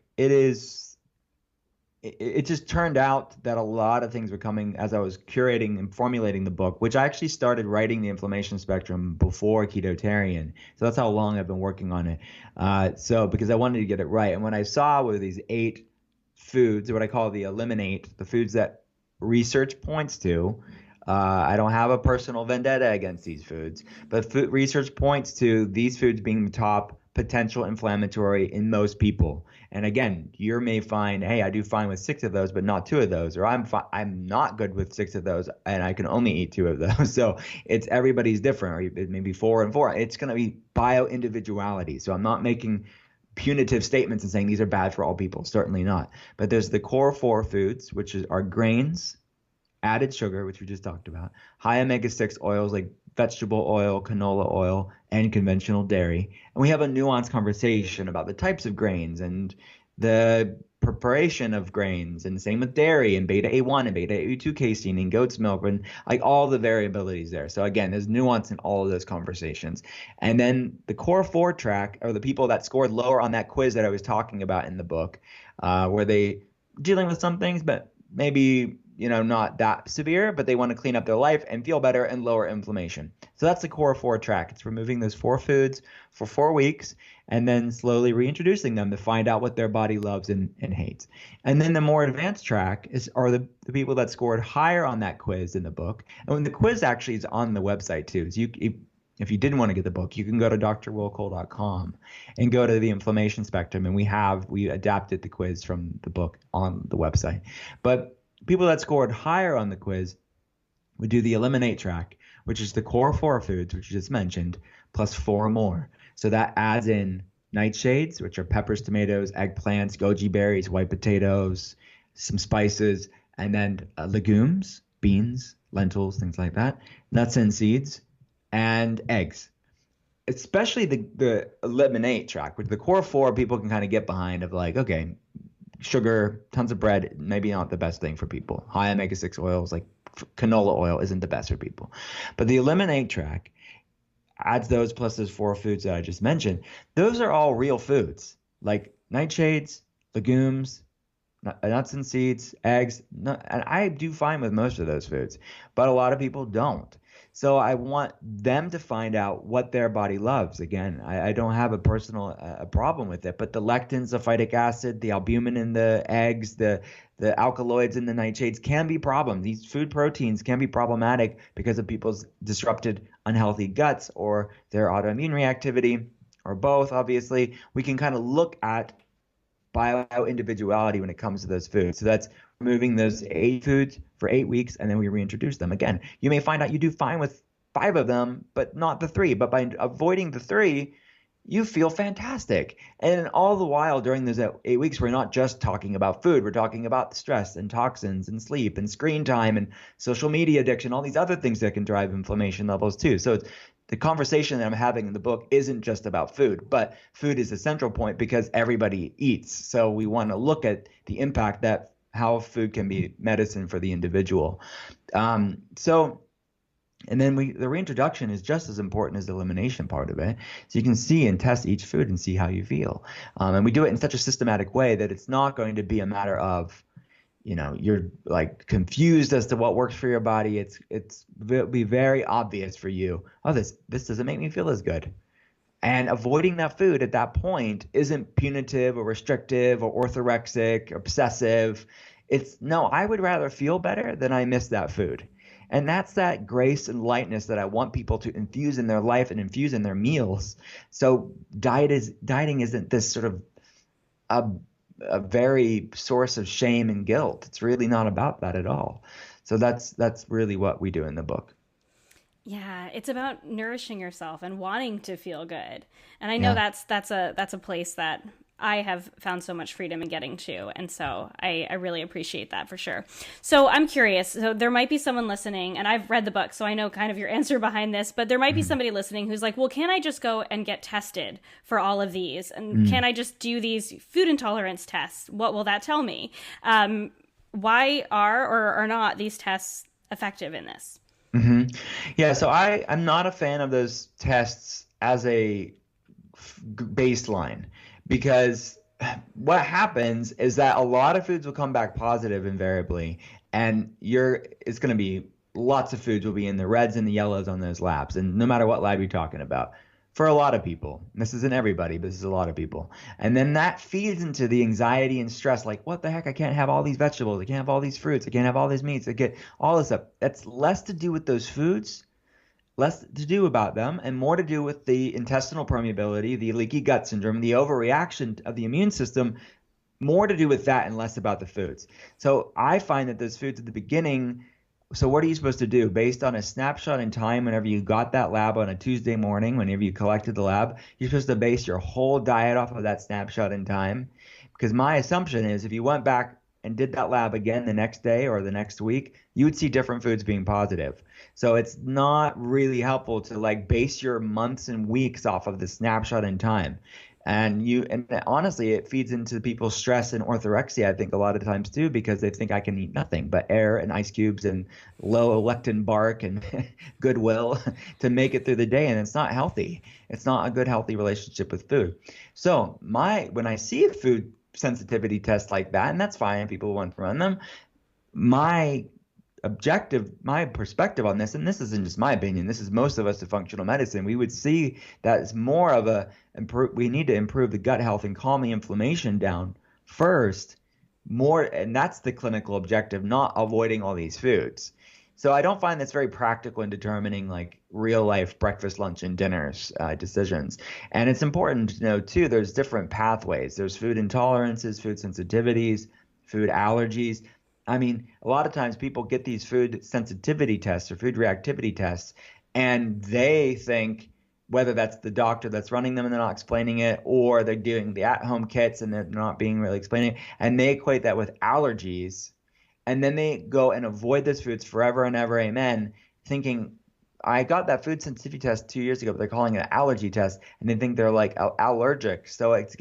it just turned out that a lot of things were coming as I was curating and formulating the book, which I actually started writing the inflammation spectrum before Ketotarian. So that's how long I've been working on it. So because I wanted to get it right. And when I saw were these 8 foods, what I call the eliminate, the foods that research points to, I don't have a personal vendetta against these foods, but research points to these foods being the top potential inflammatory in most people. And again, you may find, hey, I do fine with 6 of those, but not 2 of those, or I'm not good with 6 of those, and I can only eat 2 of those. So it's everybody's different, or maybe 4 and 4. It's going to be bio-individuality. So I'm not making punitive statements and saying these are bad for all people. Certainly not. But there's the core 4 foods, which are grains, added sugar, which we just talked about, high omega-6 oils like vegetable oil, canola oil, and conventional dairy. And we have a nuanced conversation about the types of grains and the preparation of grains, and the same with dairy and beta A1 and beta A2 casein and goat's milk, and like all the variabilities there. So again, there's nuance in all of those conversations. And then the core 4 track are the people that scored lower on that quiz that I was talking about in the book, where they dealing with some things, but maybe not that severe, but they want to clean up their life and feel better and lower inflammation. So that's the core 4 track. It's removing those 4 foods for 4 weeks and then slowly reintroducing them to find out what their body loves and hates. And then the more advanced track are the people that scored higher on that quiz in the book. And when the quiz actually is on the website too. So if you didn't want to get the book, you can go to drwillcole.com and go to the inflammation spectrum. And we adapted the quiz from the book on the website. But people that scored higher on the quiz would do the eliminate track, which is the core 4 foods, which you just mentioned, plus 4 more. So that adds in nightshades, which are peppers, tomatoes, eggplants, goji berries, white potatoes, some spices, and then legumes, beans, lentils, things like that, nuts and seeds, and eggs. Especially the eliminate track, which the core 4 people can kind of get behind of like, okay, sugar, tons of bread, maybe not the best thing for people. High omega-6 oils like canola oil isn't the best for people. But the eliminate track adds those plus those 4 foods that I just mentioned. Those are all real foods like nightshades, legumes, nuts and seeds, eggs. And I do fine with most of those foods, but a lot of people don't. So I want them to find out what their body loves. Again, I don't have a personal problem with it, but the lectins, the phytic acid, the albumin in the eggs, the alkaloids in the nightshades can be problems. These food proteins can be problematic because of people's disrupted unhealthy guts or their autoimmune reactivity or both. Obviously, we can kind of look at bio-individuality when it comes to those foods. So that's removing those 8 foods for 8 weeks, and then we reintroduce them. Again, you may find out you do fine with 5 of them, but not the 3. But by avoiding the 3, you feel fantastic. And all the while during those 8 weeks, we're not just talking about food. We're talking about stress and toxins and sleep and screen time and social media addiction, all these other things that can drive inflammation levels too. So the conversation that I'm having in the book isn't just about food, but food is a central point because everybody eats. So we want to look at the impact that how food can be medicine for the individual. And then the reintroduction is just as important as the elimination part of it. So you can see and test each food and see how you feel. And we do it in such a systematic way that it's not going to be a matter of, you're like confused as to what works for your body. It'll be very obvious for you. Oh, this doesn't make me feel as good. And avoiding that food at that point isn't punitive or restrictive or orthorexic, obsessive. I would rather feel better than I miss that food. And that's that grace and lightness that I want people to infuse in their life and infuse in their meals. So dieting isn't this sort of a very source of shame and guilt. It's really not about that at all. So that's really what we do in the book. Yeah, it's about nourishing yourself and wanting to feel good. And I know that's a place that I have found so much freedom in getting to. And so I really appreciate that for sure. So I'm curious. So there might be someone listening, and I've read the book, so I know kind of your answer behind this, but there might be somebody listening who's like, well, can I just go and get tested for all of these? And can I just do these food intolerance tests? What will that tell me? Why are or are not these tests effective in this? Mm-hmm. Yeah, so I'm not a fan of those tests as a baseline, because what happens is that a lot of foods will come back positive invariably, and it's going to be lots of foods will be in the reds and the yellows on those labs, and no matter what lab you're talking about. For a lot of people, this isn't everybody, but this is a lot of people. And then that feeds into the anxiety and stress, like, what the heck, I can't have all these vegetables, I can't have all these fruits, I can't have all these meats, I get all this stuff. That's less to do with those foods, less to do about them, and more to do with the intestinal permeability, the leaky gut syndrome, the overreaction of the immune system, more to do with that and less about the foods. So I find that those foods at the beginning. So what are you supposed to do? Based on a snapshot in time, whenever you got that lab on a Tuesday morning, whenever you collected the lab, you're supposed to base your whole diet off of that snapshot in time. Because my assumption is if you went back and did that lab again the next day or the next week, you would see different foods being positive. So it's not really helpful to base your months and weeks off of the snapshot in time. And honestly, it feeds into people's stress and orthorexia, I think, a lot of times too, because they think I can eat nothing but air and ice cubes and low lectin bark and goodwill to make it through the day. And it's not healthy. It's not a good, healthy relationship with food. So when I see a food sensitivity test like that, and that's fine, people want to run them, my perspective on this, and this isn't just my opinion, this is most of us in functional medicine, we would see that it's more of we need to improve the gut health and calm the inflammation down first, and that's the clinical objective, not avoiding all these foods. So I don't find this very practical in determining like real life breakfast, lunch, and dinners decisions. And it's important to know too, there's different pathways. There's food intolerances, food sensitivities, food allergies. I mean, a lot of times people get these food sensitivity tests or food reactivity tests, and they think, whether that's the doctor that's running them and they're not explaining it, or they're doing the at-home kits and they're not being really explaining it, and they equate that with allergies, and then they go and avoid those foods forever and ever, amen, thinking, I got that food sensitivity test 2 years ago, but they're calling it an allergy test, and they think they're like allergic. So it's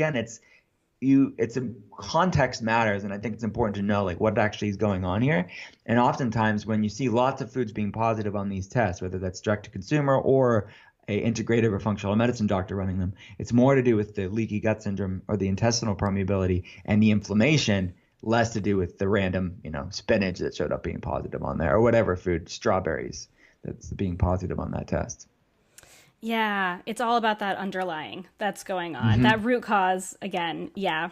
a context matters, and I think it's important to know like what actually is going on here. And oftentimes when you see lots of foods being positive on these tests, whether that's direct to consumer or a integrative or functional medicine doctor running them, it's more to do with the leaky gut syndrome or the intestinal permeability and the inflammation, less to do with the random, spinach that showed up being positive on there, or whatever food, strawberries, that's being positive on that test. Yeah, it's all about that underlying that's going on. That root cause, again, yeah.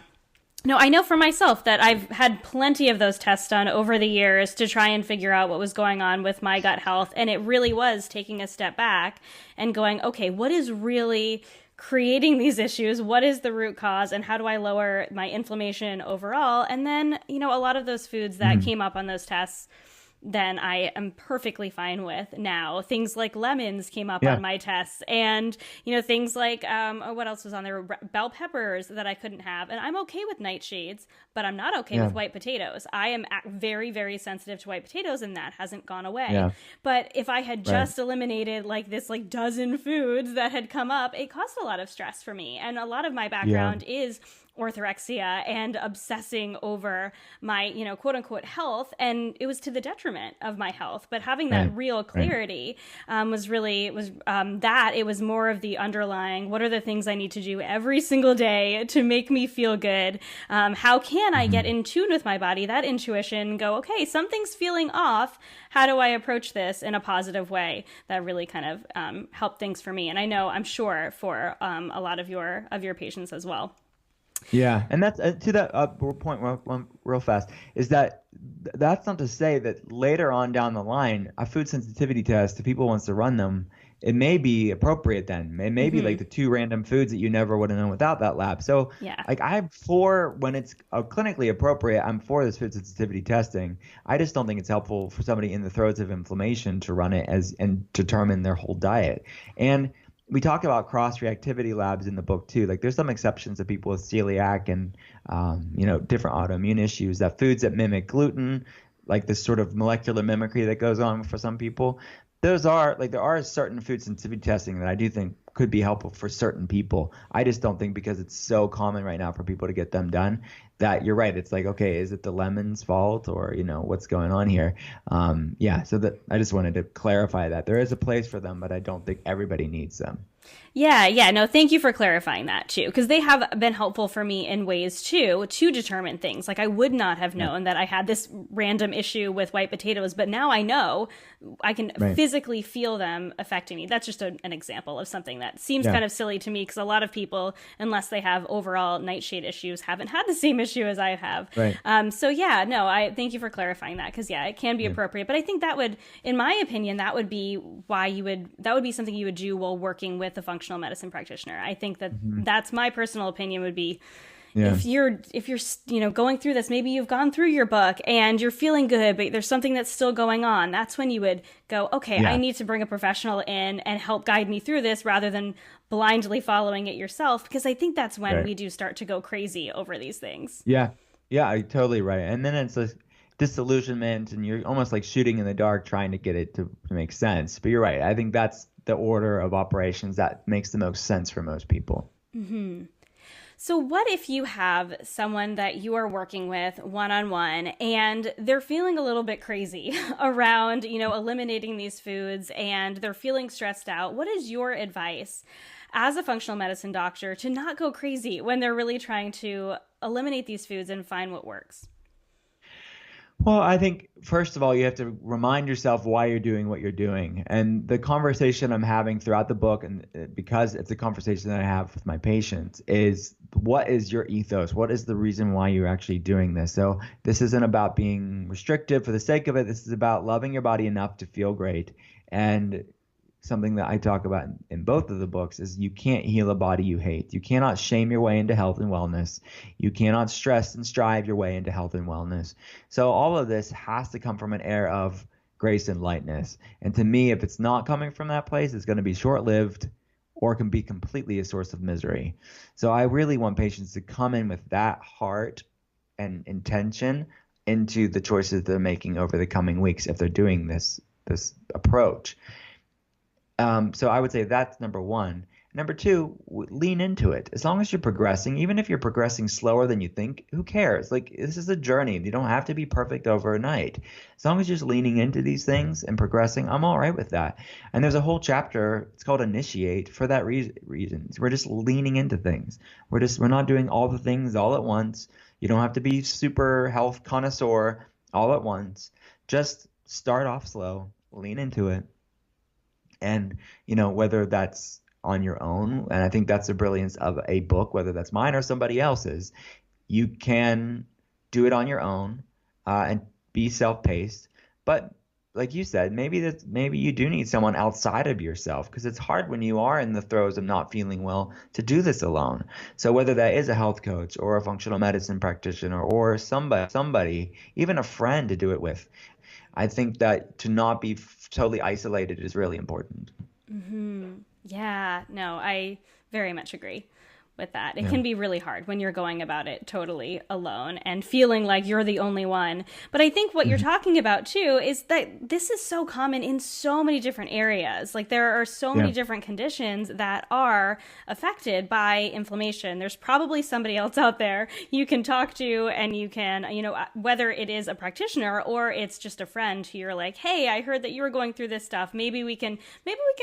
No, I know for myself that I've had plenty of those tests done over the years to try and figure out what was going on with my gut health. And it really was taking a step back and going, okay, what is really creating these issues? What is the root cause? And how do I lower my inflammation overall? And then, a lot of those foods that came up on those tests, then I am perfectly fine with now. Things like lemons came up on my tests, and things like what else was on there? Bell peppers that I couldn't have, and I'm okay with nightshades, but I'm not okay with white potatoes. I am very, very sensitive to white potatoes, and that hasn't gone away. Yeah. But if I had just eliminated like this dozen foods that had come up, it caused a lot of stress for me, and a lot of my background is orthorexia and obsessing over my, quote unquote health. And it was to the detriment of my health. But having that real clarity was that it was more of the underlying, what are the things I need to do every single day to make me feel good? How can I get in tune with my body, that intuition, go, okay, something's feeling off. How do I approach this in a positive way? That really kind of helped things for me. And I'm sure for a lot of your patients as well. Yeah, and that's to that point real fast, is that's not to say that later on down the line, a food sensitivity test, if people wants to run them, it may be appropriate then. It may be like the 2 random foods that you never would have known without that lab. So like I'm for, when it's clinically appropriate, I'm for this food sensitivity testing. I just don't think it's helpful for somebody in the throes of inflammation to run it and determine their whole diet. And we talk about cross-reactivity labs in the book too. Like there's some exceptions to people with celiac and, different autoimmune issues, that foods that mimic gluten, like this sort of molecular mimicry that goes on for some people. There are certain food sensitivity testing that I do think could be helpful for certain people. I just don't think, because it's so common right now for people to get them done, that you're right. It's like, okay, is it the lemon's fault, or, what's going on here? So that I just wanted to clarify that there is a place for them, but I don't think everybody needs them. Yeah. No, thank you for clarifying that too, because they have been helpful for me in ways too to determine things. Like I would not have known that I had this random issue with white potatoes, but now I know I can physically feel them affecting me. That's just an example of something that seems kind of silly to me, because a lot of people, unless they have overall nightshade issues, haven't had the same issue as I have. I thank you for clarifying that, because it can be appropriate. But I think that would, in my opinion, that would be something you would do while working with a functional medicine practitioner. I think that that's my personal opinion would be, if you're going through this, maybe you've gone through your book and you're feeling good, but there's something that's still going on. That's when you would go, okay, I need to bring a professional in and help guide me through this, rather than blindly following it yourself. Because I think that's when we do start to go crazy over these things. Yeah, you're totally right. And then it's a disillusionment, and you're almost like shooting in the dark trying to get it to make sense. But you're right. I think that's the order of operations that makes the most sense for most people. So, what if you have someone that you are working with one on one and they're feeling a little bit crazy around, eliminating these foods and they're feeling stressed out? What is your advice as a functional medicine doctor to not go crazy when they're really trying to eliminate these foods and find what works? Well, I think first of all, you have to remind yourself why you're doing what you're doing. And the conversation I'm having throughout the book, and because it's a conversation that I have with my patients, is what is your ethos? What is the reason why you're actually doing this? So this isn't about being restrictive for the sake of it. This is about loving your body enough to feel great. And something that I talk about in both of the books is you can't heal a body you hate. You cannot shame your way into health and wellness. You cannot stress and strive your way into health and wellness. So all of this has to come from an air of grace and lightness. And to me, if it's not coming from that place, it's going to be short-lived or can be completely a source of misery. So I really want patients to come in with that heart and intention into the choices they're making over the coming weeks if they're doing this approach. So I would say that's number one. Number two, lean into it. As long as you're progressing, even if you're progressing slower than you think, who cares? Like, this is a journey. You don't have to be perfect overnight. As long as you're just leaning into these things and progressing, I'm all right with that. And there's a whole chapter, it's called Initiate, for that reason. We're just leaning into things. We're not doing all the things all at once. You don't have to be super health connoisseur all at once. Just start off slow, lean into it. And, whether that's on your own, and I think that's the brilliance of a book, whether that's mine or somebody else's, you can do it on your own and be self-paced. But like you said, maybe you do need someone outside of yourself, because it's hard when you are in the throes of not feeling well to do this alone. So whether that is a health coach or a functional medicine practitioner or somebody, even a friend to do it with, I think that to not be totally isolated is really important. Mm-hmm. Yeah, no, I very much agree with that. It can be really hard when you're going about it totally alone and feeling like you're the only one. But I think what you're talking about too is that this is so common in so many different areas. Like, there are so many different conditions that are affected by inflammation. There's probably somebody else out there you can talk to, and you can, whether it is a practitioner or it's just a friend who you're like, hey, I heard that you were going through this stuff. Maybe we can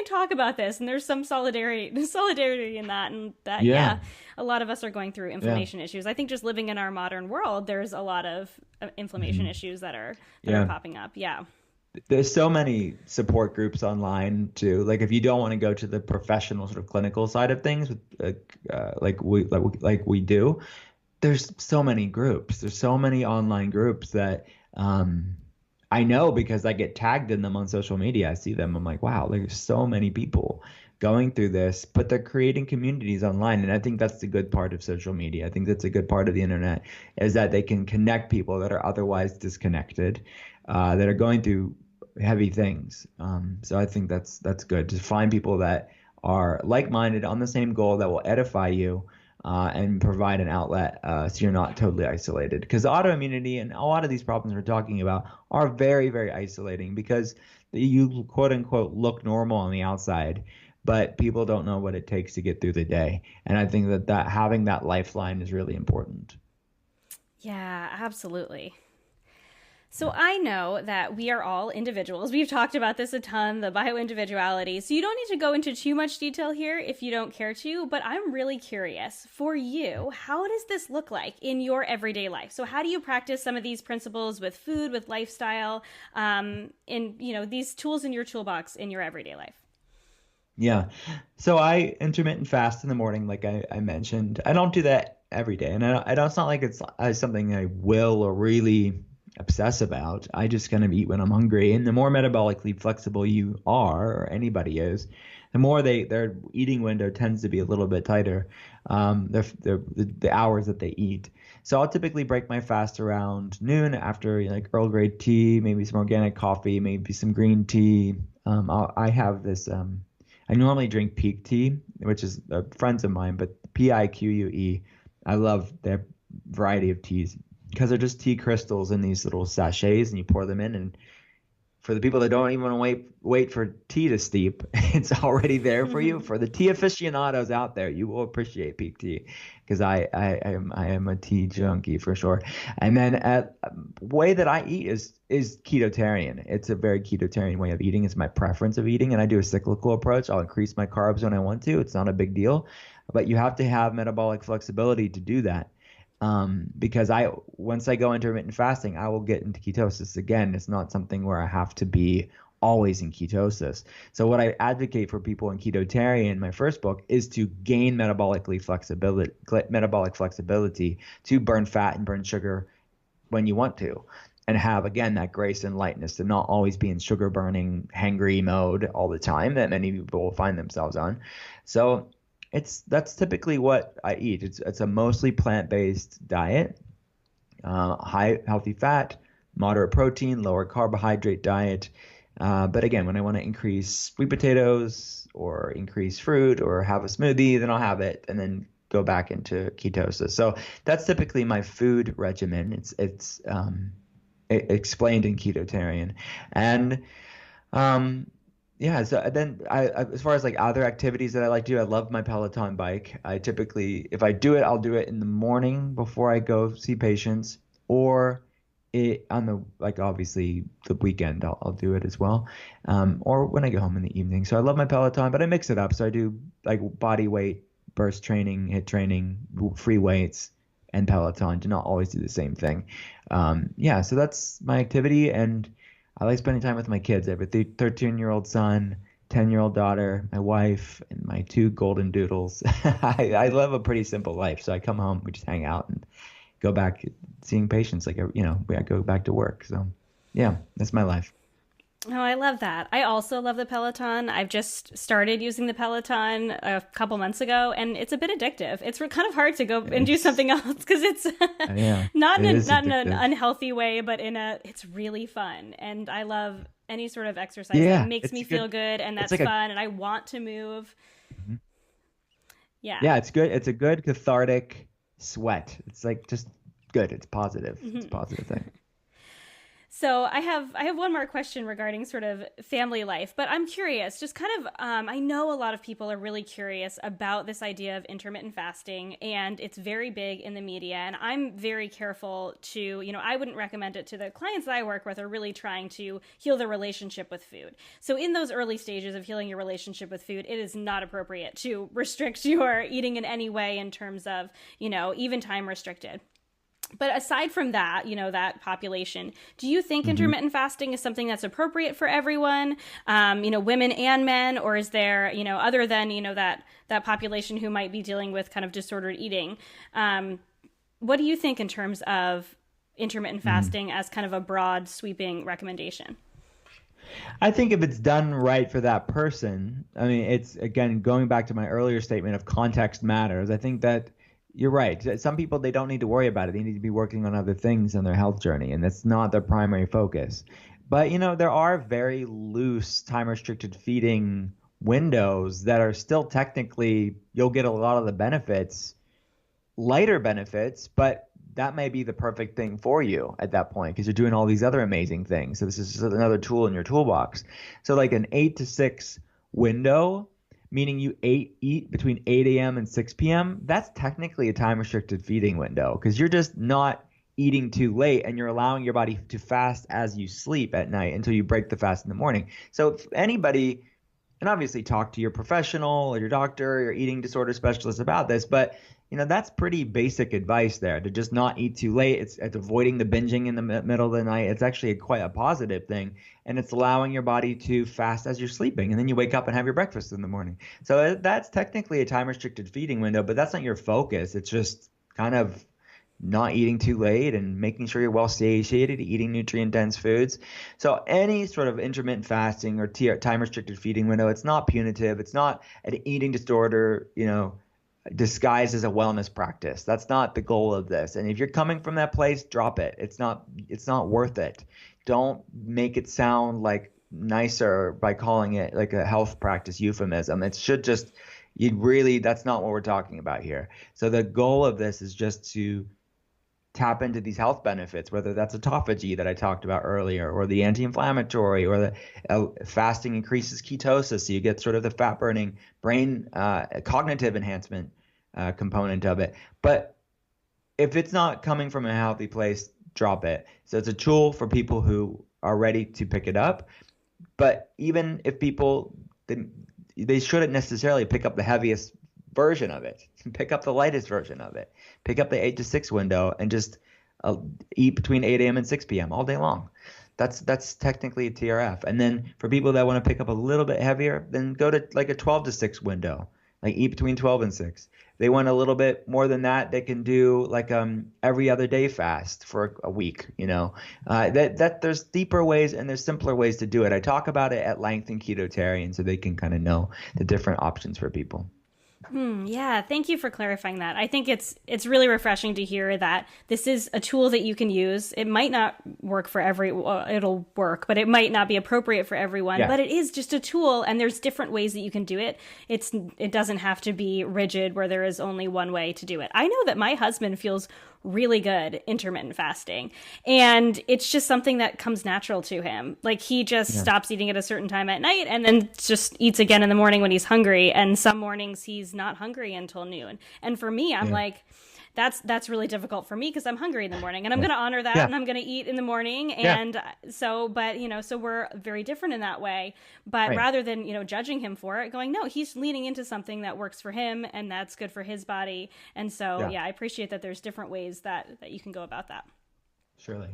talk about this. And there's some solidarity in that, and that, a lot of us are going through inflammation issues. I think just living in our modern world, there's a lot of inflammation issues that are popping up. Yeah. There's so many support groups online too. Like, if you don't want to go to the professional sort of clinical side of things, like we do, there's so many groups. There's so many online groups that I know because I get tagged in them on social media. I see them. I'm like, wow, there's so many people going through this, but they're creating communities online. And I think that's the good part of social media. I think that's a good part of the internet, is that they can connect people that are otherwise disconnected, that are going through heavy things. So I think that's good to find people that are like-minded on the same goal, that will edify you and provide an outlet so you're not totally isolated. Because autoimmunity and a lot of these problems we're talking about are very, very isolating, because you quote unquote look normal on the outside, but people don't know what it takes to get through the day. And I think that having that lifeline is really important. Yeah, absolutely. So I know that we are all individuals. We've talked about this a ton, the bioindividuality. So you don't need to go into too much detail here if you don't care to, but I'm really curious, for you, how does this look like in your everyday life? So how do you practice some of these principles with food, with lifestyle, in these tools in your toolbox in your everyday life? Yeah. So I intermittent fast in the morning, like I mentioned. I don't do that every day. And it's not like it's something I will or really obsess about. I just kind of eat when I'm hungry. And the more metabolically flexible you are, or anybody is, the more their eating window tends to be a little bit tighter, the hours that they eat. So I'll typically break my fast around noon after like Earl Grey tea, maybe some organic coffee, maybe some green tea. I have this... I normally drink Peak tea, which is friends of mine, but PIQUE. I love their variety of teas because they're just tea crystals in these little sachets, and you pour them in, and for the people that don't even wait for tea to steep, it's already there for you. For the tea aficionados out there, you will appreciate peak tea, because I am a tea junkie for sure. And then way that I eat is Ketotarian. It's a very Ketotarian way of eating. It's my preference of eating, and I do a cyclical approach. I'll increase my carbs when I want to. It's not a big deal, but you have to have metabolic flexibility to do that. Because once I go intermittent fasting, I will get into ketosis again. It's not something where I have to be always in ketosis. So what I advocate for people in Ketotarian, my first book, is to gain metabolic flexibility to burn fat and burn sugar when you want to, and have, again, that grace and lightness to not always be in sugar burning, hangry mode all the time that many people will find themselves on. So that's typically what I eat. It's a mostly plant-based diet, high healthy fat, moderate protein, lower carbohydrate diet. But again, when I want to increase sweet potatoes or increase fruit or have a smoothie, then I'll have it and then go back into ketosis. So that's typically my food regimen. It's explained in Ketotarian. And yeah, so then I as far as like other activities that I like to do, I love my Peloton bike. I typically, if I do it, I'll do it in the morning before I go see patients, or on the, like, obviously the weekend I'll do it as well, or when I go home in the evening. So I love my Peloton, but I mix it up. So I do like body weight, burst training, HIIT training, free weights, and Peloton. Do not always do the same thing. Yeah, so that's my activity, and I like spending time with my kids. I have a 13-year-old son, 10-year-old daughter, my wife, and my 2 golden doodles. I live a pretty simple life. So I come home, we just hang out and go back seeing patients. Like, I go back to work. So yeah, that's my life. Oh, I love that. I also love the Peloton. I've just started using the Peloton a couple months ago, and it's a bit addictive. It's kind of hard to go and do something else because it's not in an unhealthy way, but it's really fun. And I love any sort of exercise that makes me feel good, and that's fun, and I want to move. Mm-hmm. Yeah. Yeah, it's good. It's a good cathartic sweat. It's like just good. It's positive. Mm-hmm. It's a positive thing. So I have one more question regarding sort of family life, but I'm curious, just kind of, I know a lot of people are really curious about this idea of intermittent fasting, and it's very big in the media, and I'm very careful to, I wouldn't recommend it to the clients that I work with are really trying to heal their relationship with food. So in those early stages of healing your relationship with food, it is not appropriate to restrict your eating in any way in terms of, even time restricted. But aside from that, that population, do you think intermittent fasting is something that's appropriate for everyone, women and men, or is there, other than, that population who might be dealing with kind of disordered eating? What do you think in terms of intermittent fasting as kind of a broad sweeping recommendation? I think if it's done right for that person, I mean, it's, again, going back to my earlier statement of context matters. I think that you're right. Some people, they don't need to worry about it. They need to be working on other things on their health journey, and that's not their primary focus. But, there are very loose time-restricted feeding windows that are still technically, you'll get a lot of the benefits, lighter benefits, but that may be the perfect thing for you at that point because you're doing all these other amazing things. So this is just another tool in your toolbox. So like an 8 to 6 window, meaning you eat between 8 a.m. and 6 p.m., that's technically a time-restricted feeding window because you're just not eating too late and you're allowing your body to fast as you sleep at night until you break the fast in the morning. So if anybody, and obviously talk to your professional or your doctor or your eating disorder specialist about this, but that's pretty basic advice there, to just not eat too late. It's avoiding the binging in the middle of the night. It's actually quite a positive thing. And it's allowing your body to fast as you're sleeping. And then you wake up and have your breakfast in the morning. So that's technically a time-restricted feeding window, but that's not your focus. It's just kind of not eating too late and making sure you're well satiated, eating nutrient-dense foods. So any sort of intermittent fasting or time-restricted feeding window, it's not punitive. It's not an eating disorder, disguised as a wellness practice. That's not the goal of this. And if you're coming from that place, drop it. It's not worth it. Don't make it sound like nicer by calling it like a health practice euphemism. It should just, that's not what we're talking about here. So the goal of this is just to tap into these health benefits, whether that's autophagy that I talked about earlier, or the anti-inflammatory, or the fasting increases ketosis, so you get sort of the fat burning, brain cognitive enhancement component of it. But if it's not coming from a healthy place, drop it. So it's a tool for people who are ready to pick it up. But even if people, they shouldn't necessarily pick up the heaviest version of it. Pick up the lightest version of it. Pick up the 8 to 6 window and just eat between 8 a.m. and 6 p.m. all day long. That's technically a TRF. And then for people that want to pick up a little bit heavier, then go to like a 12 to 6 window. Like eat between 12 and 6. They want a little bit more than that, they can do like every other day fast for a week, you know. That there's deeper ways and there's simpler ways to do it. I talk about it at length in Ketotarian so they can kind of know the different options for people. Yeah, thank you for clarifying that. I think it's really refreshing to hear that this is a tool that you can use. It might not work for it'll work, but it might not be appropriate for everyone. Yeah. But it is just a tool, and there's different ways that you can do it. It doesn't have to be rigid where there is only one way to do it. I know that my husband feels really good intermittent fasting, and it's just something that comes natural to him. Like he just stops eating at a certain time at night and then just eats again in the morning when he's hungry, and some mornings he's not hungry until noon. And for me, I'm like, that's really difficult for me because I'm hungry in the morning, and I'm going to honor that, and I'm going to eat in the morning. And so we're very different in that way. But rather than, judging him for it, going, no, he's leaning into something that works for him and that's good for his body. And so, I appreciate that there's different ways that you can go about that. Surely.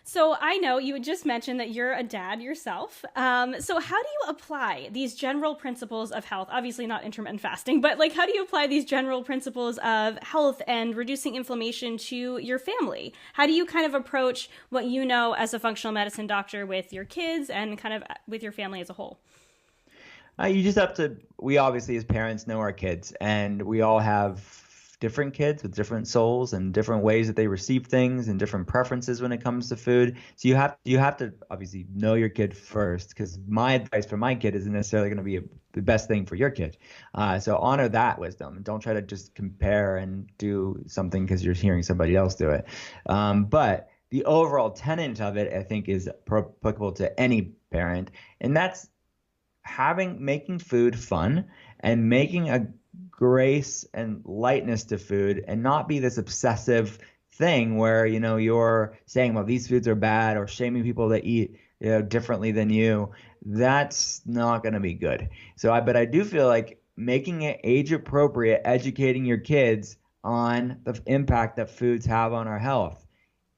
So I know you had just mentioned that you're a dad yourself. So how do you apply these general principles of health? Obviously not intermittent fasting, but how do you apply these general principles of health and reducing inflammation to your family? How do you kind of approach what you know as a functional medicine doctor with your kids and kind of with your family as a whole? You just have to, we obviously as parents know our kids, and we all have different kids with different souls and different ways that they receive things and different preferences when it comes to food. So you have to obviously know your kid first, because my advice for my kid isn't necessarily going to be the best thing for your kid. So honor that wisdom. Don't try to just compare and do something because you're hearing somebody else do it. But the overall tenet of it, I think, is applicable to any parent, and that's making food fun and making a grace and lightness to food, and not be this obsessive thing where you're saying, well, these foods are bad, or shaming people that eat differently than you. That's not going to be good. But I do feel like making it age appropriate, educating your kids on the impact that foods have on our health,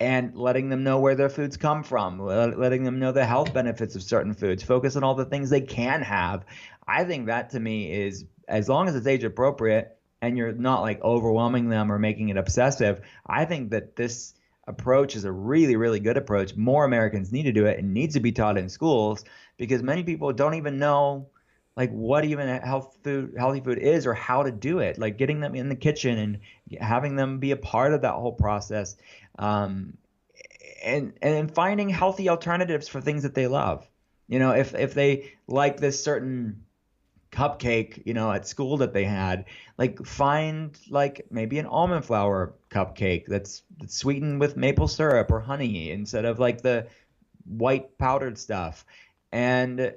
and letting them know where their foods come from, letting them know the health benefits of certain foods, focus on all the things they can have. I think that, to me, is, as long as it's age appropriate and you're not overwhelming them or making it obsessive, I think that this approach is a really, really good approach. More Americans need to do it, and needs to be taught in schools, because many people don't even know what even healthy food is, or how to do it. Getting them in the kitchen and having them be a part of that whole process, and finding healthy alternatives for things that they love. If they like this certain cupcake, at school that they had, find maybe an almond flour cupcake that's sweetened with maple syrup or honey instead of the white powdered stuff. And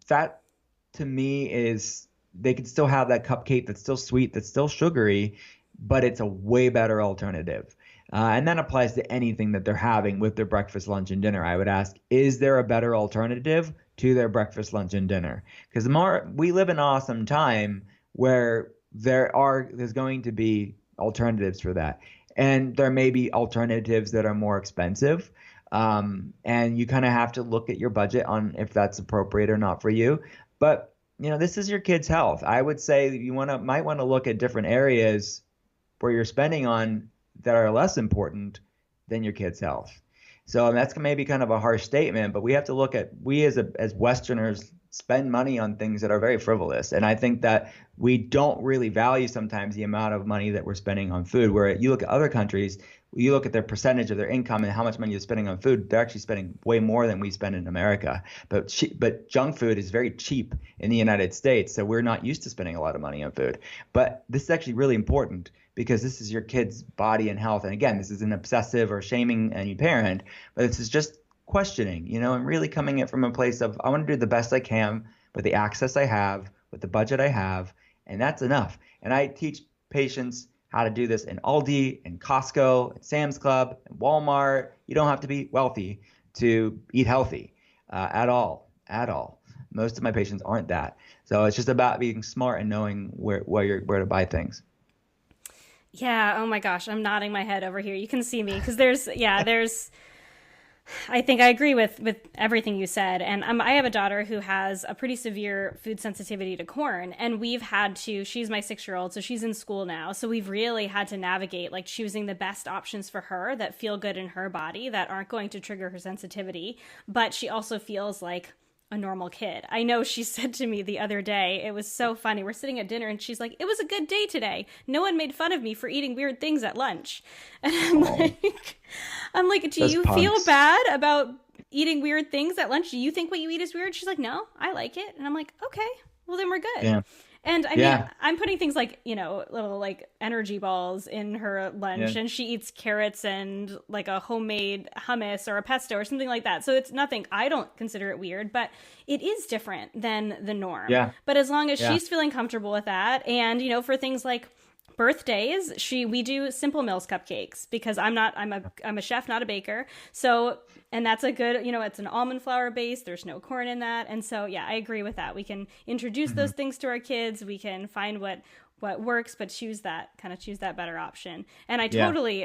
that, to me, is, they could still have that cupcake that's still sweet, that's still sugary, but it's a way better alternative. And that applies to anything that they're having with their breakfast, lunch, and dinner. I would ask, is there a better alternative to their breakfast, lunch, and dinner? Because we live in an awesome time where there's going to be alternatives for that. And there may be alternatives that are more expensive. And you kind of have to look at your budget on if that's appropriate or not for you. But, this is your kid's health. I would say you might want to look at different areas where you're spending on that are less important than your kid's health. So that's maybe kind of a harsh statement, but we have to look at, we as Westerners spend money on things that are very frivolous. And I think that we don't really value sometimes the amount of money that we're spending on food, where you look at other countries, you look at their percentage of their income and how much money you're spending on food, they're actually spending way more than we spend in America. But junk food is very cheap in the United States, so we're not used to spending a lot of money on food. But this is actually really important because this is your kid's body and health. And again, this isn't obsessive or shaming any parent, but this is just questioning, and really coming at from a place of, I want to do the best I can with the access I have, with the budget I have, and that's enough. And I teach patients how to do this in Aldi, in Costco, in Sam's Club, in Walmart. You don't have to be wealthy to eat healthy at all. Most of my patients aren't that. So it's just about being smart and knowing where to buy things. Yeah. Oh my gosh. I'm nodding my head over here. You can see me because there's I think I agree with everything you said. And I have a daughter who has a pretty severe food sensitivity to corn. And she's my 6-year-old, so she's in school now. So we've really had to navigate like choosing the best options for her that feel good in her body, that aren't going to trigger her sensitivity. But she also feels like a normal kid. I know she said to me the other day, it was so funny. We're sitting at dinner and she's like, it was a good day today. No one made fun of me for eating weird things at lunch. And I'm like, do you feel bad about eating weird things at lunch? Do you think what you eat is weird? She's like, no, I like it. And I'm like, okay, well then we're good. Yeah. And I mean, I'm putting things like, little like energy balls in her lunch, and she eats carrots and like a homemade hummus or a pesto or something like that. So it's nothing, I don't consider it weird, but it is different than the norm. Yeah. But as long as she's feeling comfortable with that, and, for things like birthdays, we do Simple Mills cupcakes because I'm a chef, not a baker. So, and that's a good, it's an almond flour base. There's no corn in that. And so, yeah, I agree with that. We can introduce those things to our kids. We can find what works, but choose that better option. And I totally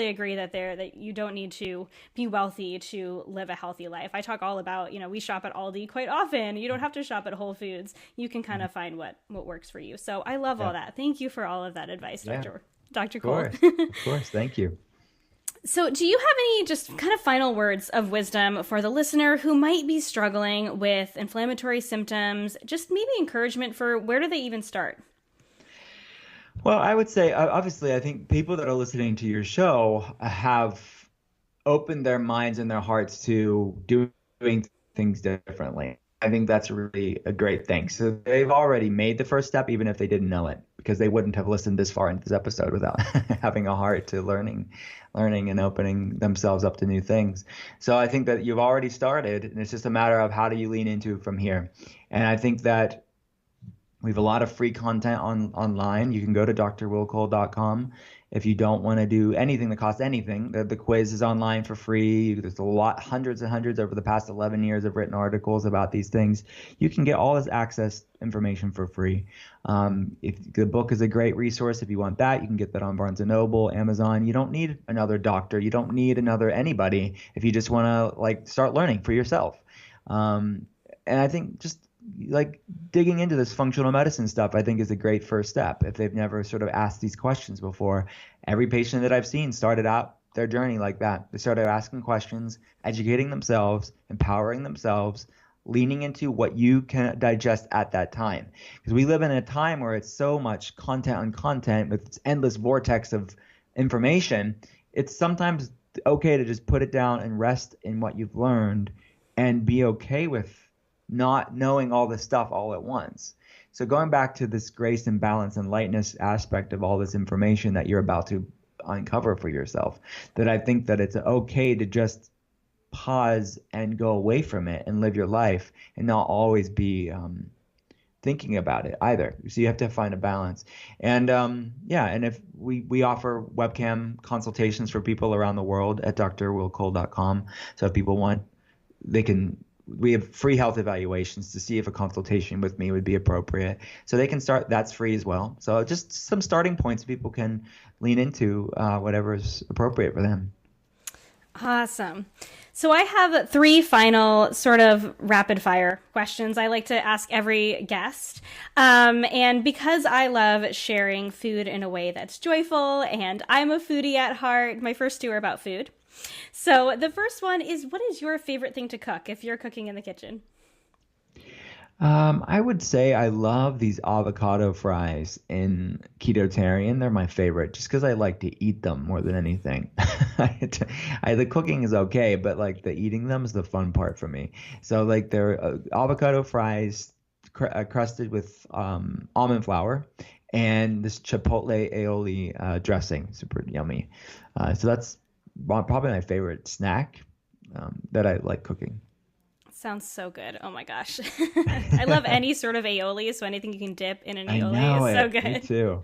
agree that you don't need to be wealthy to live a healthy life. I talk all about, we shop at Aldi quite often. You don't have to shop at Whole Foods. You can kind of find what works for you. So I love all that. Thank you for all of that advice, Dr. Cole. Of course. Thank you. So do you have any just kind of final words of wisdom for the listener who might be struggling with inflammatory symptoms? Just maybe encouragement for where do they even start? Well, I would say, obviously, I think people that are listening to your show have opened their minds and their hearts to doing things differently. I think that's really a great thing. So they've already made the first step, even if they didn't know it, because they wouldn't have listened this far into this episode without having a heart to learning and opening themselves up to new things. So I think that you've already started, and it's just a matter of how do you lean into from here. And I think that we have a lot of free content online. You can go to drwillcole.com. If you don't want to do anything that costs anything, the quiz is online for free. There's hundreds and hundreds over the past 11 years of written articles about these things. You can get all this access information for free. If the book is a great resource, if you want that, you can get that on Barnes & Noble, Amazon. You don't need another doctor. You don't need another anybody if you just want to start learning for yourself. And I think just digging into this functional medicine stuff, I think is a great first step. If they've never sort of asked these questions before, every patient that I've seen started out their journey like that. They started asking questions, educating themselves, empowering themselves, leaning into what you can digest at that time. Because we live in a time where it's so much content on content with its endless vortex of information. It's sometimes okay to just put it down and rest in what you've learned and be okay with not knowing all this stuff all at once. So going back to this grace and balance and lightness aspect of all this information that you're about to uncover for yourself, that I think that it's okay to just pause and go away from it and live your life and not always be thinking about it either. So you have to find a balance. And and if we offer webcam consultations for people around the world at drwillcole.com. So if people want, we have free health evaluations to see if a consultation with me would be appropriate. So they can start, that's free as well. So just some starting points people can lean into whatever is appropriate for them. Awesome. So I have 3 final sort of rapid fire questions I like to ask every guest. And because I love sharing food in a way that's joyful and I'm a foodie at heart, my first 2 are about food. So the first one is, what is your favorite thing to cook if you're cooking in the kitchen? I would say I love these avocado fries in Ketotarian. They're my favorite just because I like to eat them more than anything. The cooking is okay, but like the eating them is the fun part for me. So like they're avocado fries crusted with almond flour and this chipotle aioli dressing, super yummy. So that's probably my favorite snack that I like cooking. Sounds so good. Oh my gosh. I love any sort of aioli, so anything you can dip in an I aioli know is so it. Me good. too.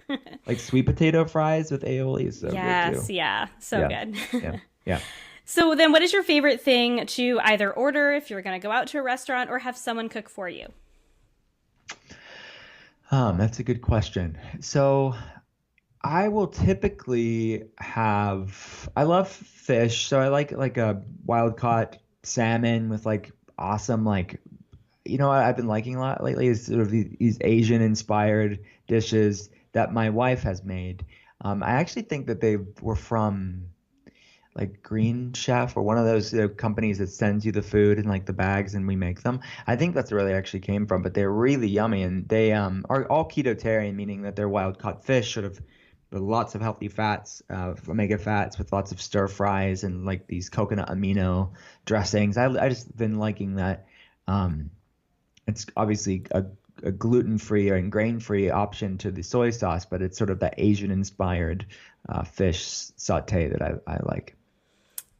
Like sweet potato fries with aioli is so good Yes, too. yeah, so Yeah. good. Yeah. Yeah. So then what is your favorite thing to either order if you're going to go out to a restaurant or have someone cook for you? That's a good question. So I will typically I love fish, so I like a wild caught salmon with like awesome like what I've been liking a lot lately is sort of these Asian inspired dishes that my wife has made. I actually think that they were from like Green Chef or one of those companies that sends you the food in like the bags and we make them. I think that's where they actually came from, but they're really yummy and they are all ketotarian, meaning that they're wild caught fish, sort of with lots of healthy fats, omega fats with lots of stir fries and like these coconut amino dressings. I just been liking that. It's obviously a gluten-free and grain-free option to the soy sauce, but it's sort of that Asian-inspired fish saute that I like.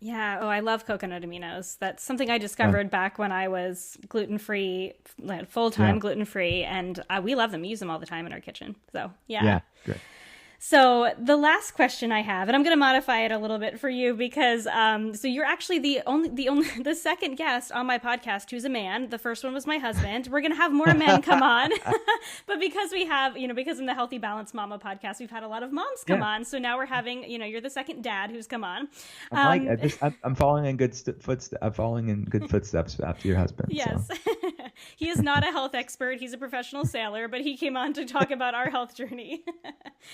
Yeah, oh, I love coconut aminos. That's something I discovered back when I was gluten-free, like, full-time Yeah. gluten-free, and we love them. We use them all the time in our kitchen. So, yeah. Yeah, great. So the last question I have, and I'm going to modify it a little bit for you because, so you're actually the second guest on my podcast who's a man. The first one was my husband. We're going to have more men come on, but because we have, because in the Healthy Balance Mama podcast, we've had a lot of moms come on. So now we're having, you're the second dad who's come on. I'm following in good footsteps. I'm following in good footsteps after your husband. Yes. So. He is not a health expert. He's a professional sailor, but he came on to talk about our health journey.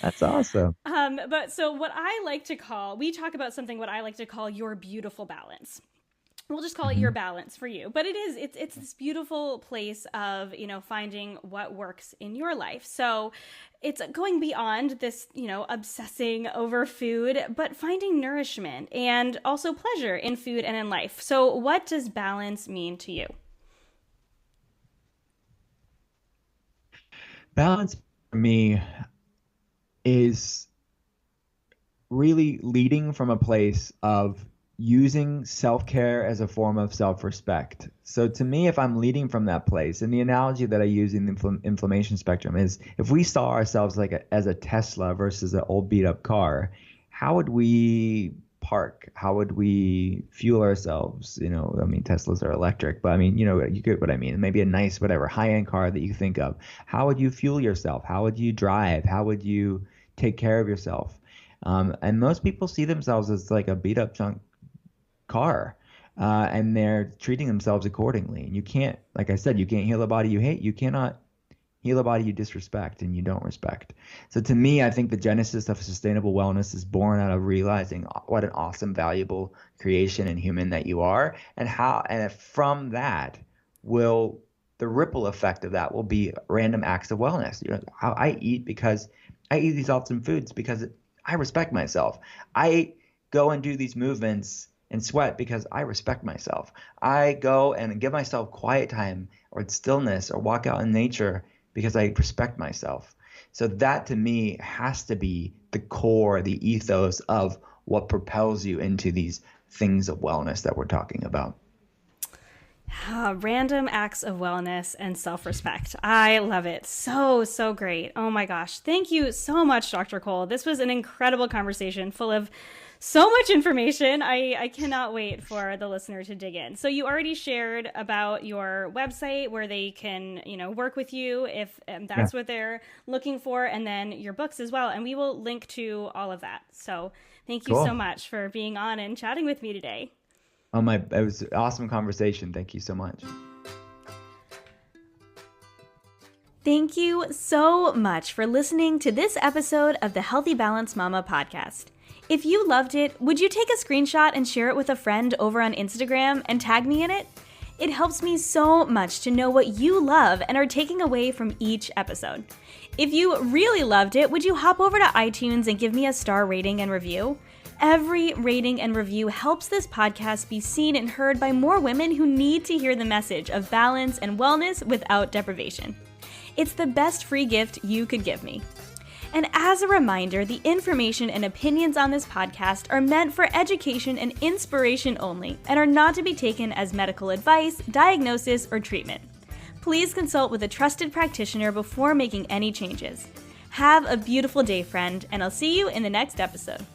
That's awesome. But so what I like to call, we talk about something what I like to call your beautiful balance. We'll just call it your balance for you. But it's this beautiful place of, finding what works in your life. So it's going beyond this, obsessing over food, but finding nourishment and also pleasure in food and in life. So what does balance mean to you? Balance for me is really leading from a place of using self-care as a form of self-respect. So to me, if I'm leading from that place, and the analogy that I use in the inflammation spectrum is if we saw ourselves as a Tesla versus an old beat up car, how would we park? How would we fuel ourselves? Teslas are electric, but you get what I mean. Maybe a nice, whatever, high-end car that you think of. How would you fuel yourself? How would you drive? How would you take care of yourself? And most people see themselves as like a beat up junk car, and they're treating themselves accordingly. And you can't, like I said, you can't heal a body you hate. You cannot heal a body you disrespect and you don't respect. So to me, I think the genesis of sustainable wellness is born out of realizing what an awesome, valuable creation and human that you are, and from that will the ripple effect of that will be random acts of wellness. How I eat because I eat these awesome foods because I respect myself. I go and do these movements and sweat because I respect myself. I go and give myself quiet time or stillness or walk out in nature because I respect myself. So that to me has to be the core, the ethos of what propels you into these things of wellness that we're talking about. Random acts of wellness and self-respect. I love it. So, so great. Oh my gosh. Thank you so much, Dr. Cole. This was an incredible conversation full of so much information. I cannot wait for the listener to dig in. So you already shared about your website where they can, work with you if that's what they're looking for, and then your books as well. And we will link to all of that. So thank you so much for being on and chatting with me today. It was an awesome conversation. Thank you so much. Thank you so much for listening to this episode of the Healthy Balance Mama podcast. If you loved it, would you take a screenshot and share it with a friend over on Instagram and tag me in it? It helps me so much to know what you love and are taking away from each episode. If you really loved it, would you hop over to iTunes and give me a star rating and review? Every rating and review helps this podcast be seen and heard by more women who need to hear the message of balance and wellness without deprivation. It's the best free gift you could give me. And as a reminder, the information and opinions on this podcast are meant for education and inspiration only and are not to be taken as medical advice, diagnosis, or treatment. Please consult with a trusted practitioner before making any changes. Have a beautiful day, friend, and I'll see you in the next episode.